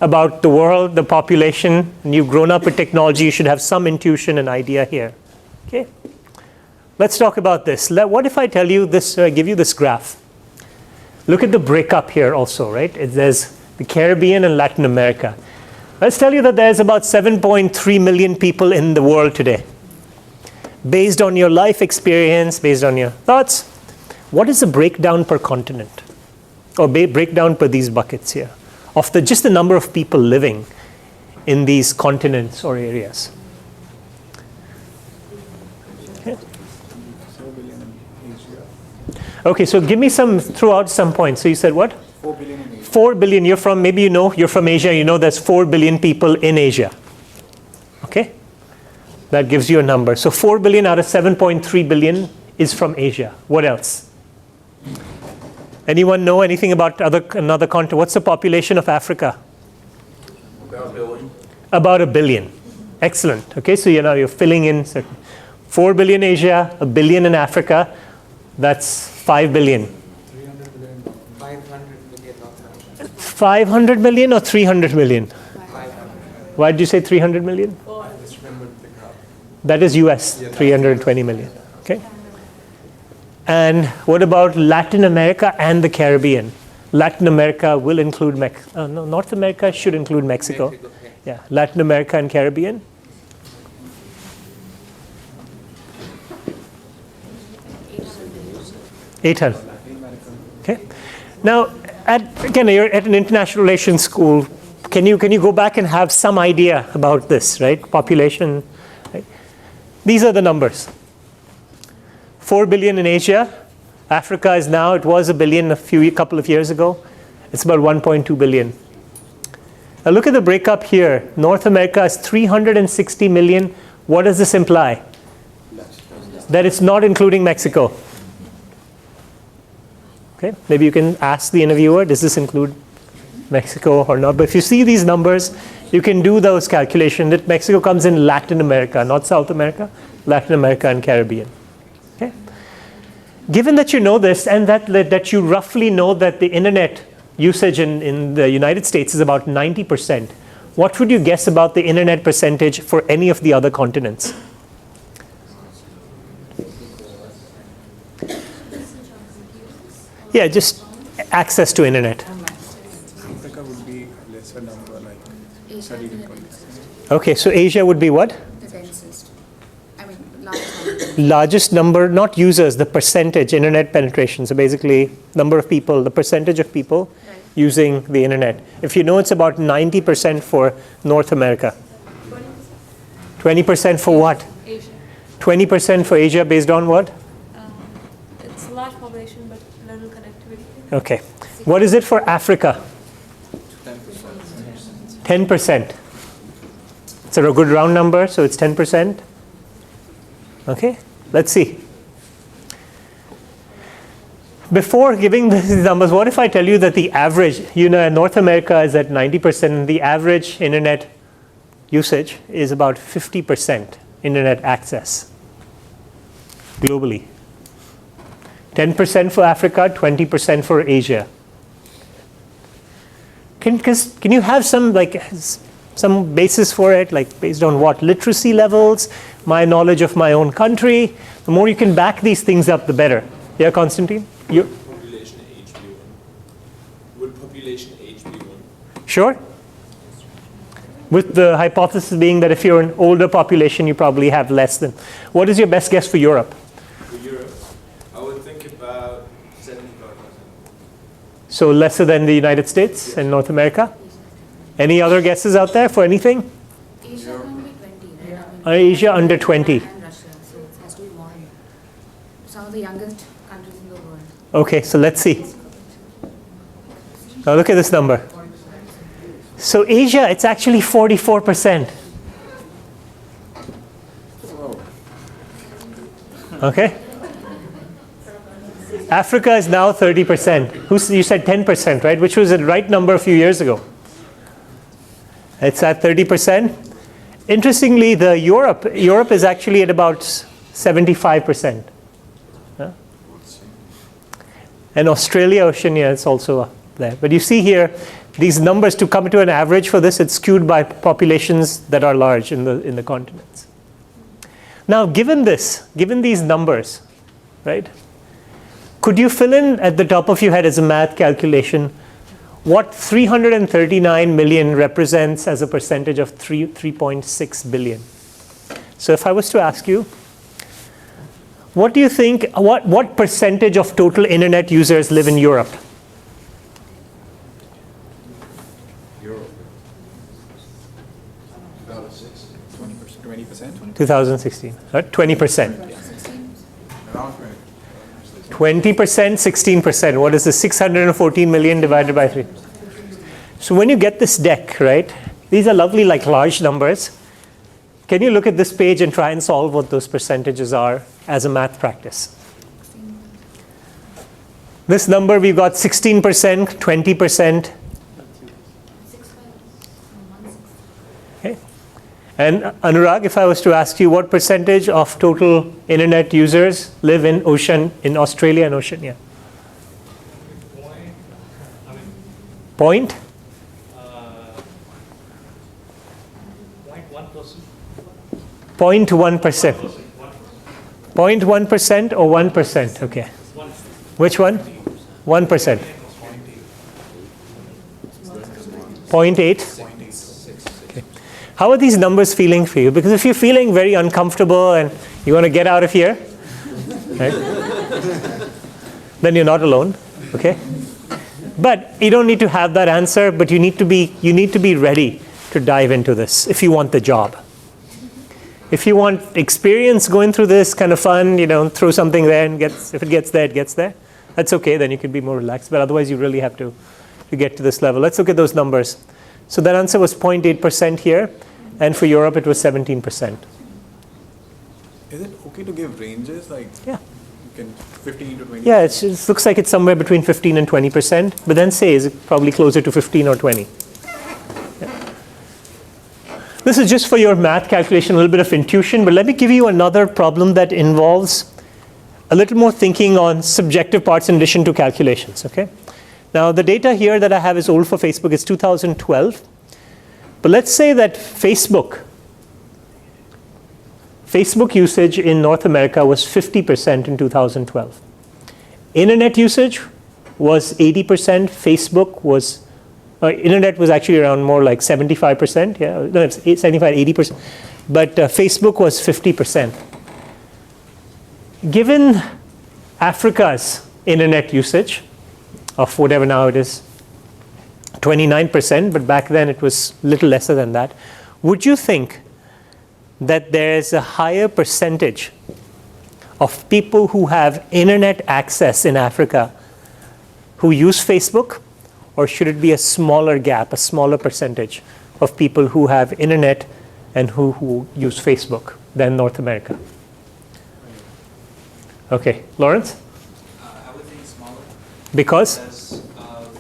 [SPEAKER 1] about the world, the population, and you've grown up with technology. You should have some intuition and idea here. Okay, let's talk about this. What if I tell you this? Give you this graph. Look at the breakup here also, right? There's the Caribbean and Latin America. Let's tell you that there's about 7.3 million people in the world today. Based on your life experience, based on your thoughts, what is the breakdown per continent? Or breakdown per these buckets here of just the number of people living in these continents or areas? Okay. Okay, so give me throw out some points. So you said what?
[SPEAKER 9] 4 billion in Asia.
[SPEAKER 1] 4 billion, you're from Asia, there's 4 billion people in Asia. Okay? That gives you a number. So 4 billion out of 7.3 billion is from Asia. What else? Anyone know anything about another continent? What's the population of Africa?
[SPEAKER 17] About 1 billion.
[SPEAKER 1] About 1 billion. Excellent. Okay, so you're filling in 4 billion Asia, 1 billion in Africa. That's 5 billion. 500 million or 300 million?
[SPEAKER 2] 500.
[SPEAKER 1] Why did you say 300 million?
[SPEAKER 17] I just remembered the graph.
[SPEAKER 1] That is US, 320 million. Okay. And what about Latin America and the Caribbean? Latin America will include no, North America should include Mexico. Yeah, Latin America and Caribbean. $800. Okay. Now, again, you're at an international relations school. Can you go back and have some idea about this, right? Population. Right? These are the numbers. 4 billion in Asia. Africa is now, it was a billion a couple of years ago. It's about 1.2 billion. Now look at the breakup here. North America is 360 million. What does this imply? That it's not including Mexico. Okay, maybe you can ask the interviewer, does this include Mexico or not? But if you see these numbers, you can do those calculations that Mexico comes in Latin America, not South America, Latin America and Caribbean. Okay. Given that you know this and that you roughly know that the internet usage in the United States is about 90%, what would you guess about the internet percentage for any of the other continents? Yeah, just access to internet.
[SPEAKER 9] Africa would be a lesser number, like 30%.
[SPEAKER 1] Okay, so Asia would be what?
[SPEAKER 12] The densest. I mean,
[SPEAKER 1] largest number, not users, the percentage, internet penetration. So basically, number of people, the percentage of people using the internet. If you know it's about 90% for North America. 20% for what?
[SPEAKER 6] Asia.
[SPEAKER 1] 20% for Asia based on what?
[SPEAKER 6] It's a large population, but little connectivity.
[SPEAKER 1] Okay. What is it for Africa? 10%. It's a good round number, so it's 10%. Okay, let's see. Before giving these numbers, what if I tell you that the average, North America is at 90%, and the average internet usage is about 50% internet access globally. 10% for Africa, 20% for Asia. Can you have some basis for it, like based on what? Literacy levels, my knowledge of my own country. The more you can back these things up, the better. Yeah, Constantine?
[SPEAKER 17] Population age be one? Would population age be one?
[SPEAKER 1] Sure. With the hypothesis being that if you're an older population, you probably have less than. What is your best guess for Europe?
[SPEAKER 17] For Europe, I would think about 75%.
[SPEAKER 1] So lesser than the United States and North America? Any other guesses out there for anything?
[SPEAKER 12] Asia can be 20, right?
[SPEAKER 1] Asia under 20.
[SPEAKER 12] And Russia, so it has to be more. Some of the youngest countries in the world.
[SPEAKER 1] Okay, so let's see. Now look at this number. So Asia, it's actually 44%. Okay? Africa is now 30%. You said 10%, right? Which was the right number a few years ago. It's at 30%. Interestingly, Europe is actually at about 75%. And Australia, Oceania is also up there. But you see here, these numbers, to come to an average for this, it's skewed by populations that are large in the continents. Now, given these numbers, right? Could you fill in at the top of your head as a math calculation what 339 million represents as a percentage of 3.6 billion? So if I was to ask you, what do you think, what percentage of total internet users live in Europe?
[SPEAKER 17] Europe. 20%?
[SPEAKER 1] 2016, right? 20%.
[SPEAKER 17] Around
[SPEAKER 1] 20%, 16%. What is the 614 million divided by 3? So when you get this deck, right, these are lovely, like large numbers. Can you look at this page and try and solve what those percentages are as a math practice? This number, we've got 16%, 20%. Okay. And Anurag, if I was to ask you, what percentage of total internet users live in Australia and Oceania? Point? 0.1%. 0.1% or 1%? Okay. Which one? 1%. 0.8? Okay. How are these numbers feeling for you? Because if you're feeling very uncomfortable and you want to get out of here, right, then you're not alone, okay? But you don't need to have that answer, but you need to be ready to dive into this if you want the job. If you want experience going through this, kind of fun, throw something there and if it gets there, it gets there. That's okay, then you can be more relaxed. But otherwise, you really have to get to this level. Let's look at those numbers. So that answer was 0.8% here, and for Europe, it was 17%.
[SPEAKER 9] Is it okay to give ranges?
[SPEAKER 1] Yeah.
[SPEAKER 9] 15 to 20?
[SPEAKER 1] Yeah, it looks like it's somewhere between 15 and 20%, but then say is it probably closer to 15 or 20. Yeah. This is just for your math calculation, a little bit of intuition, but let me give you another problem that involves a little more thinking on subjective parts in addition to calculations, okay? Now, the data here that I have is old for Facebook. It's 2012. But let's say that Facebook usage in North America was 50% in 2012. Internet usage was 80%. Facebook was, internet was actually around more like 75%. Yeah, no, it's 75, 80%. But Facebook was 50%. Given Africa's internet usage of whatever now it is, 29%, but back then it was little lesser than that, would you think that there's a higher percentage of people who have internet access in Africa who use Facebook, or should it be a smaller gap, a smaller percentage of people who have internet and who use Facebook than North America? Okay, Lawrence?
[SPEAKER 11] I would think smaller.
[SPEAKER 1] Because?
[SPEAKER 11] Because of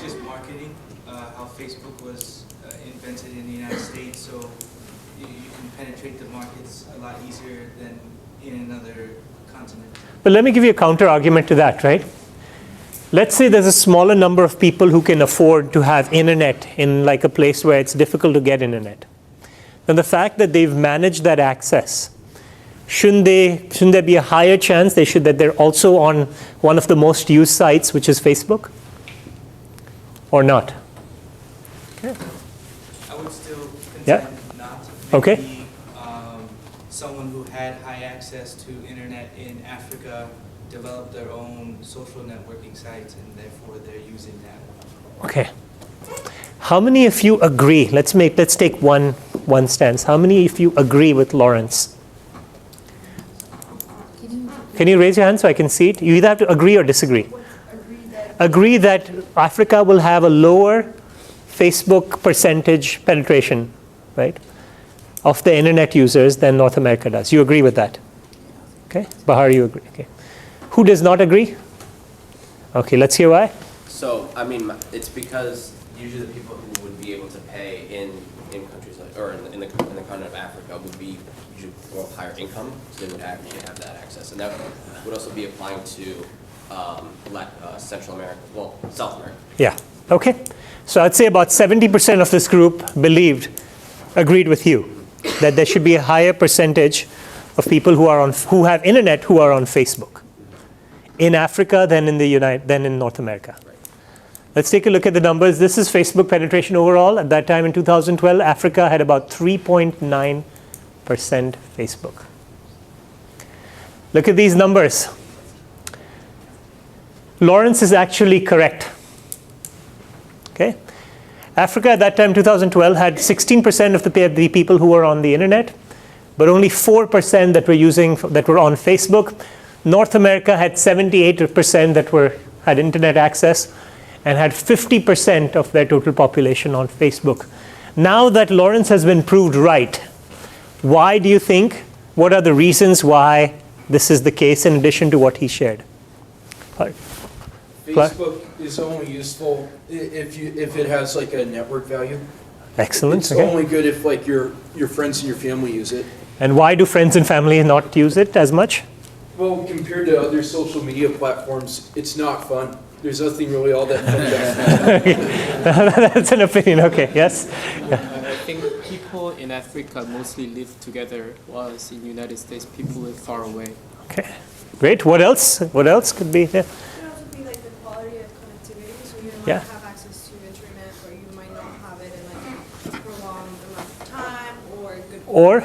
[SPEAKER 11] just marketing, how Facebook was invented in the United States, so you can penetrate the markets a lot easier than in another continent.
[SPEAKER 1] But let me give you a counter argument to that, right? Let's say there's a smaller number of people who can afford to have internet in like a place where it's difficult to get internet. Then the fact that they've managed that access, shouldn't there be a higher chance that they're also on one of the most used sites, which is Facebook? Or not? Okay.
[SPEAKER 11] I would still contend
[SPEAKER 1] Yeah.
[SPEAKER 11] not.
[SPEAKER 1] Okay.
[SPEAKER 11] Maybe, someone who had high access to internet in Africa developed their own social networking sites, and therefore they're using that.
[SPEAKER 1] Okay. How many of you agree? Let's take one stance. How many of you agree with Lawrence? Can you raise your hand so I can see it? You either have to agree or disagree. Agree that Africa will have a lower Facebook percentage penetration, right, of the internet users than North America does. You agree with that? Okay. Bahar, you agree? Okay. Who does not agree? Okay, let's hear why.
[SPEAKER 18] So, I mean, it's because usually the people who would be able to pay in countries like, or in the continent of Africa would be usually more of higher income, so they would actually have that access. And that would also be applying to Central America, well, South America.
[SPEAKER 1] Yeah, okay. So I'd say about 70% of this group agreed with you, that there should be a higher percentage of people who have internet who are on Facebook in Africa than in North America. Let's take a look at the numbers. This is Facebook penetration overall. At that time in 2012, Africa had about 3.9% Facebook. Look at these numbers. Lawrence is actually correct. Okay? Africa at that time, 2012, had 16% of the people who were on the internet, but only 4% that were on Facebook. North America had 78% that had internet access, and had 50% of their total population on Facebook. Now that Lawrence has been proved right, why do you think? What are the reasons why this is the case in addition to what he shared?
[SPEAKER 19] Facebook is only useful if it has like a network value.
[SPEAKER 1] Excellent.
[SPEAKER 19] It's
[SPEAKER 1] okay.
[SPEAKER 19] only good if like your friends and your family use it.
[SPEAKER 1] And why do friends and family not use it as much?
[SPEAKER 19] Well, compared to other social media platforms, it's not fun. There's nothing really all that fun about it.
[SPEAKER 1] That's an opinion. Okay. Yes.
[SPEAKER 20] I think people in Africa mostly live together, whilst in the United States people live far away.
[SPEAKER 1] Okay. Great. What else? What else could be there?
[SPEAKER 14] It could also be like the quality of connectivity, so you don't
[SPEAKER 1] Yeah.
[SPEAKER 14] have access to internet
[SPEAKER 1] Or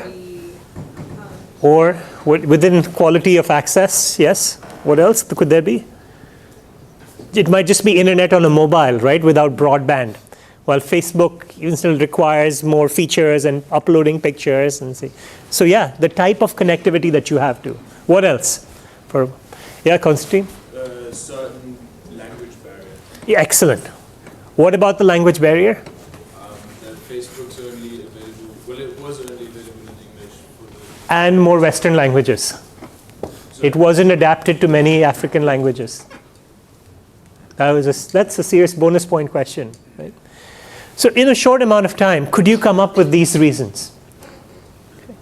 [SPEAKER 1] within quality of access, yes. What else could there be? It might just be internet on a mobile, right, without broadband. While Facebook even still requires more features and uploading pictures and see. So yeah, the type of connectivity that you have to. What else? Yeah, Constantine?
[SPEAKER 17] Certain language barrier.
[SPEAKER 1] Yeah, excellent. What about the language barrier?
[SPEAKER 17] That Facebook's only available, well, it was only available in English.
[SPEAKER 1] And more Western languages. It wasn't adapted to many African languages. That's a serious bonus point question, right? So in a short amount of time, could you come up with these reasons? Okay.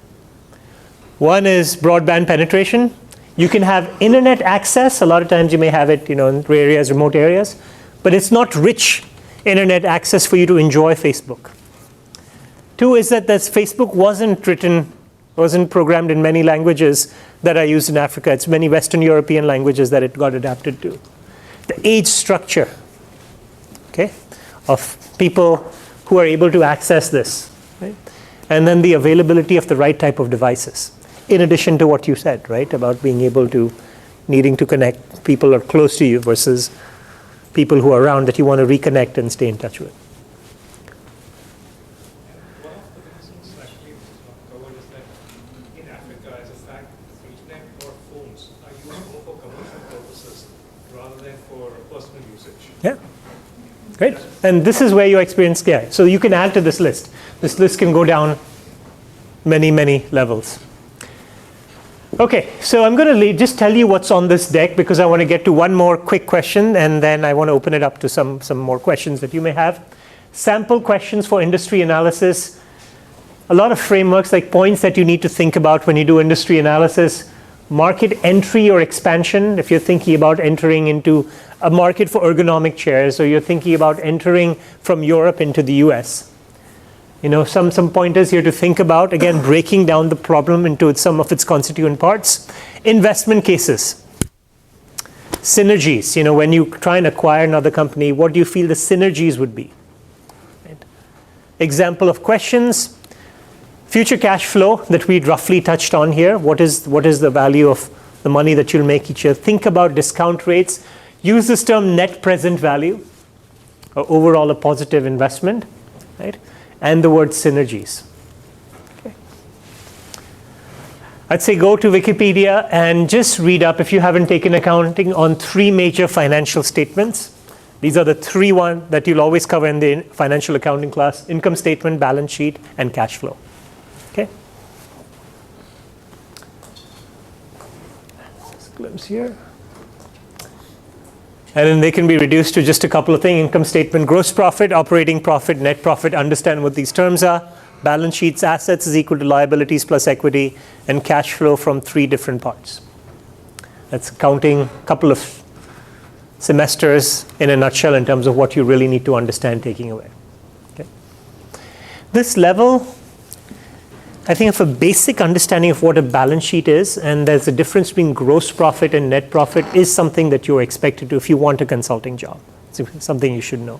[SPEAKER 1] One is broadband penetration. You can have internet access. A lot of times you may have it, in areas, remote areas, but it's not rich internet access for you to enjoy Facebook. Two is that Facebook wasn't programmed in many languages that are used in Africa. It's many Western European languages that it got adapted to. The age structure, okay, of people who are able to access this, right? And then the availability of the right type of devices, in addition to what you said, right, about being able to, needing to connect people who are close to you versus people who are around that you want to reconnect and stay in touch with.
[SPEAKER 13] One of the reasons actually which is not covered is that in Africa, as a fact, the internet or phones are used more for commercial purposes rather than for personal usage.
[SPEAKER 1] Yeah. Great. And this is where you experience scale. So you can add to this list. This list can go down many, many levels. Okay, so I'm going to just tell you what's on this deck because I want to get to one more quick question and then I want to open it up to some more questions that you may have. Sample questions for industry analysis. A lot of frameworks like points that you need to think about when you do industry analysis. Market entry or expansion, if you're thinking about entering into a market for ergonomic chairs or you're thinking about entering from Europe into the US. Some pointers here to think about, again, breaking down the problem into some of its constituent parts. Investment cases. Synergies, when you try and acquire another company, what do you feel the synergies would be? Right. Example of questions. Future cash flow that we roughly touched on here. What is the value of the money that you'll make each year? Think about discount rates. Use this term net present value, or overall a positive investment, right? And the word synergies. Okay. I'd say go to Wikipedia and just read up, if you haven't taken accounting, on 3 major financial statements. These are the 3 that you'll always cover in the financial accounting class: income statement, balance sheet, and cash flow. Okay. Just a glimpse here. And then they can be reduced to just a couple of things: income statement, gross profit, operating profit, net profit. Understand what these terms are. Balance sheets, assets is equal to liabilities plus equity, and cash flow from 3 different parts. That's counting a couple of semesters in a nutshell in terms of what you really need to understand taking away. Okay. This level, I think, of a basic understanding of what a balance sheet is, and there's a difference between gross profit and net profit, is something that you're expected to if you want a consulting job. It's something you should know.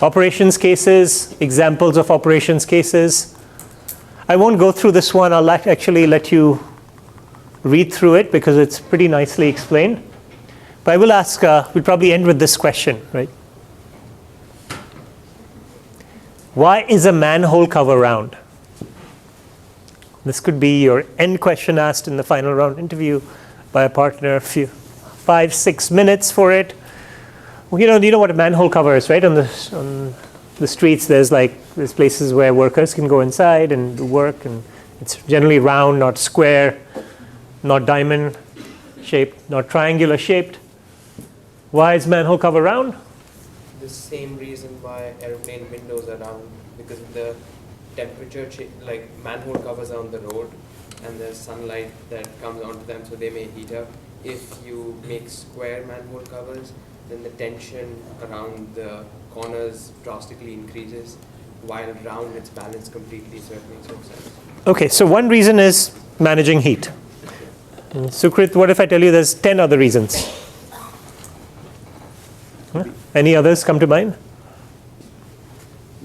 [SPEAKER 1] Operations cases, examples of operations cases. I won't go through this one. I'll actually let you read through it because it's pretty nicely explained. But I will ask, we'll probably end with this question, right? Why is a manhole cover round? This could be your end question asked in the final round interview by a partner, 5-6 minutes for it. Well, you know what a manhole cover is, right? On the streets, there's places where workers can go inside and do work, and it's generally round, not square, not diamond shaped, not triangular shaped. Why is manhole cover round?
[SPEAKER 2] The same reason why airplane windows are round, because the temperature, manhole covers are on the road and there's sunlight that comes onto them, so they may heat up. If you make square manhole covers, then the tension around the corners drastically increases, while round it's balanced completely, so it makes no sense.
[SPEAKER 1] Okay, so one reason is managing heat. Sukrit, what if I tell you there's 10 other reasons? Huh? Any others come to mind?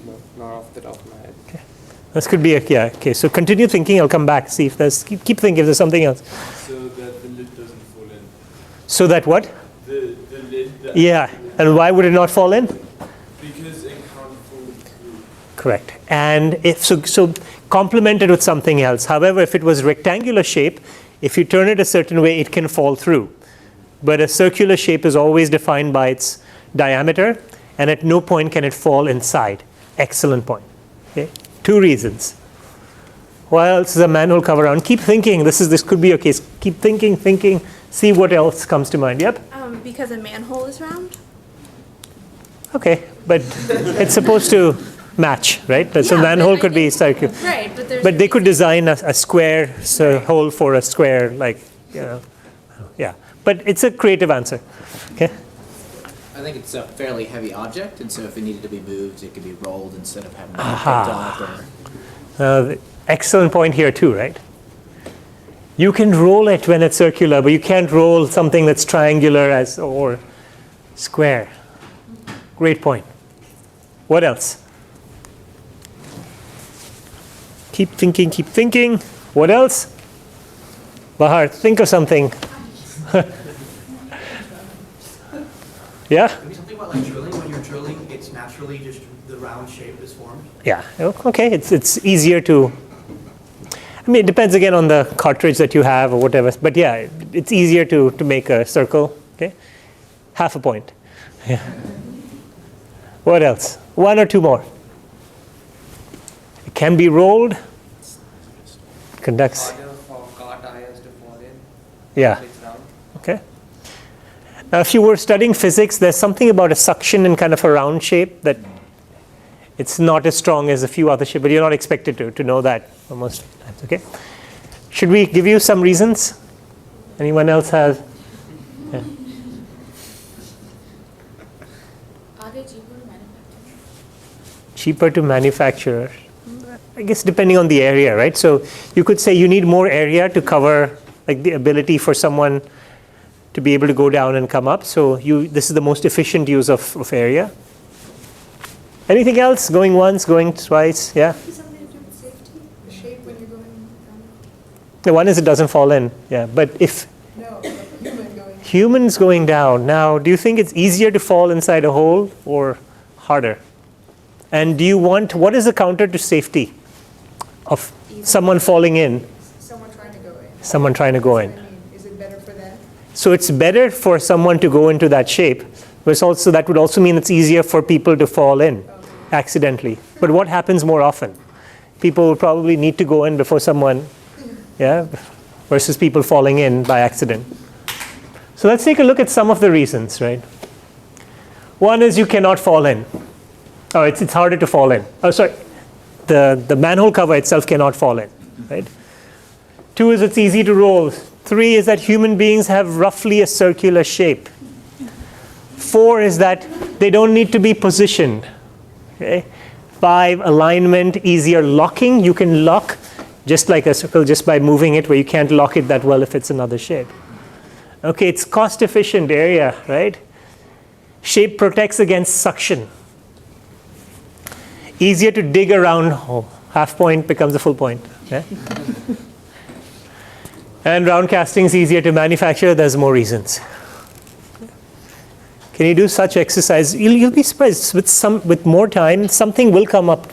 [SPEAKER 2] No, not off the top of my head.
[SPEAKER 1] Okay. This could be yeah, okay. So continue thinking, I'll come back, see if there's, keep thinking if there's something else.
[SPEAKER 17] So that the lid doesn't fall in.
[SPEAKER 1] So that what?
[SPEAKER 17] The lid.
[SPEAKER 1] Yeah, and why would it not fall in?
[SPEAKER 17] Because it can't fall through.
[SPEAKER 1] Correct. And if so complemented with something else. However, if it was rectangular shape, if you turn it a certain way, it can fall through. But a circular shape is always defined by its diameter, and at no point can it fall inside. Excellent point. Okay? 2 reasons. What else is a manhole cover on? Keep thinking. This could be your case. Keep thinking. See what else comes to mind. Yep.
[SPEAKER 10] Because a manhole is round.
[SPEAKER 1] Okay, but it's supposed to match, right? So manhole could be circular.
[SPEAKER 10] Right,
[SPEAKER 1] but they could design a square hole for a square, like, yeah. But it's a creative answer. Okay.
[SPEAKER 21] I think it's a fairly heavy object, and so if it needed to be moved, it could be rolled instead of having to be picked up. Or
[SPEAKER 1] Excellent point here too, right? You can roll it when it's circular, but you can't roll something that's triangular or square. Great point. What else? Keep thinking. What else? Bahar, think of something. Yeah?
[SPEAKER 22] Maybe something about like drilling. When you're drilling, it's naturally just the round shape is formed.
[SPEAKER 1] Yeah, okay, it's easier to, I mean, it depends again on the cartridge that you have or whatever, but yeah, it's easier to make a circle, okay? Half a point. Yeah. What else? 1 or 2 more. It can be rolled. Conducts.
[SPEAKER 2] Harder for car tires to fall in.
[SPEAKER 1] Yeah.
[SPEAKER 2] It's round.
[SPEAKER 1] Okay. Now, if you were studying physics, there's something about a suction in kind of a round shape that it's not as strong as a few other shapes, but you're not expected to know that almost. Okay. Should we give you some reasons? Anyone else has? Yeah.
[SPEAKER 12] Are they cheaper to manufacture?
[SPEAKER 1] Cheaper to manufacture? I guess depending on the area, right? So you could say you need more area to cover, like the ability for someone to be able to go down and come up. So this is the most efficient use of area. Anything else? Going once, going twice? Yeah?
[SPEAKER 14] Something to do with safety, the shape when you're going down.
[SPEAKER 1] The one is it doesn't fall in. Yeah, but if humans going down, now do you think it's easier to fall inside a hole or harder? And do you want, what is the counter to safety of someone falling in?
[SPEAKER 14] Someone trying to go in.
[SPEAKER 1] Someone trying to go in.
[SPEAKER 14] Is it better for them?
[SPEAKER 1] So it's better for someone to go into that shape, but it's also, that would also mean it's easier for people to fall in accidentally. But what happens more often? People will probably need to go in before someone, yeah, versus people falling in by accident. So let's take a look at some of the reasons, right? One is you cannot fall in. Oh, it's harder to fall in. Oh, sorry. The manhole cover itself cannot fall in, right? 2 is it's easy to roll. 3 is that human beings have roughly a circular shape. 4 is that they don't need to be positioned. Okay? 5, alignment, easier locking. You can lock just like a circle just by moving it, where you can't lock it that well if it's another shape. Okay, it's cost efficient area, right? Shape protects against suction. Easier to dig around, half point becomes a full point. Yeah? And round casting is easier to manufacture, there's more reasons. Can you do such exercise? You'll be surprised, with more time, something will come up,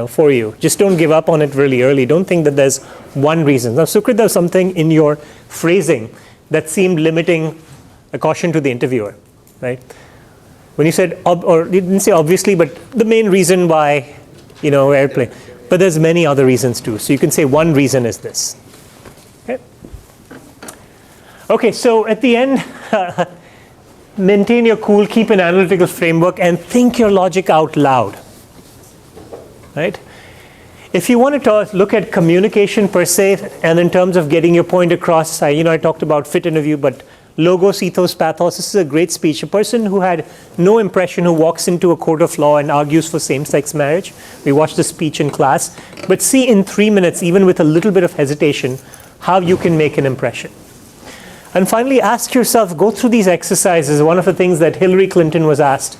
[SPEAKER 1] for you. Just don't give up on it really early. Don't think that there's one reason. Now, Sukrit, there's something in your phrasing that seemed limiting a caution to the interviewer, right? When you said, or you didn't say obviously, but the main reason why, airplane. But there's many other reasons too. So you can say one reason is this. Okay, so at the end, maintain your cool, keep an analytical framework, and think your logic out loud. Right? If you want to look at communication per se, and in terms of getting your point across, I talked about fit interview, but logos, ethos, pathos, this is a great speech. A person who had no impression, who walks into a court of law and argues for same-sex marriage. We watched the speech in class. But see in 3 minutes, even with a little bit of hesitation, how you can make an impression. And finally, ask yourself, go through these exercises. One of the things that Hillary Clinton was asked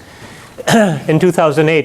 [SPEAKER 1] in 2008.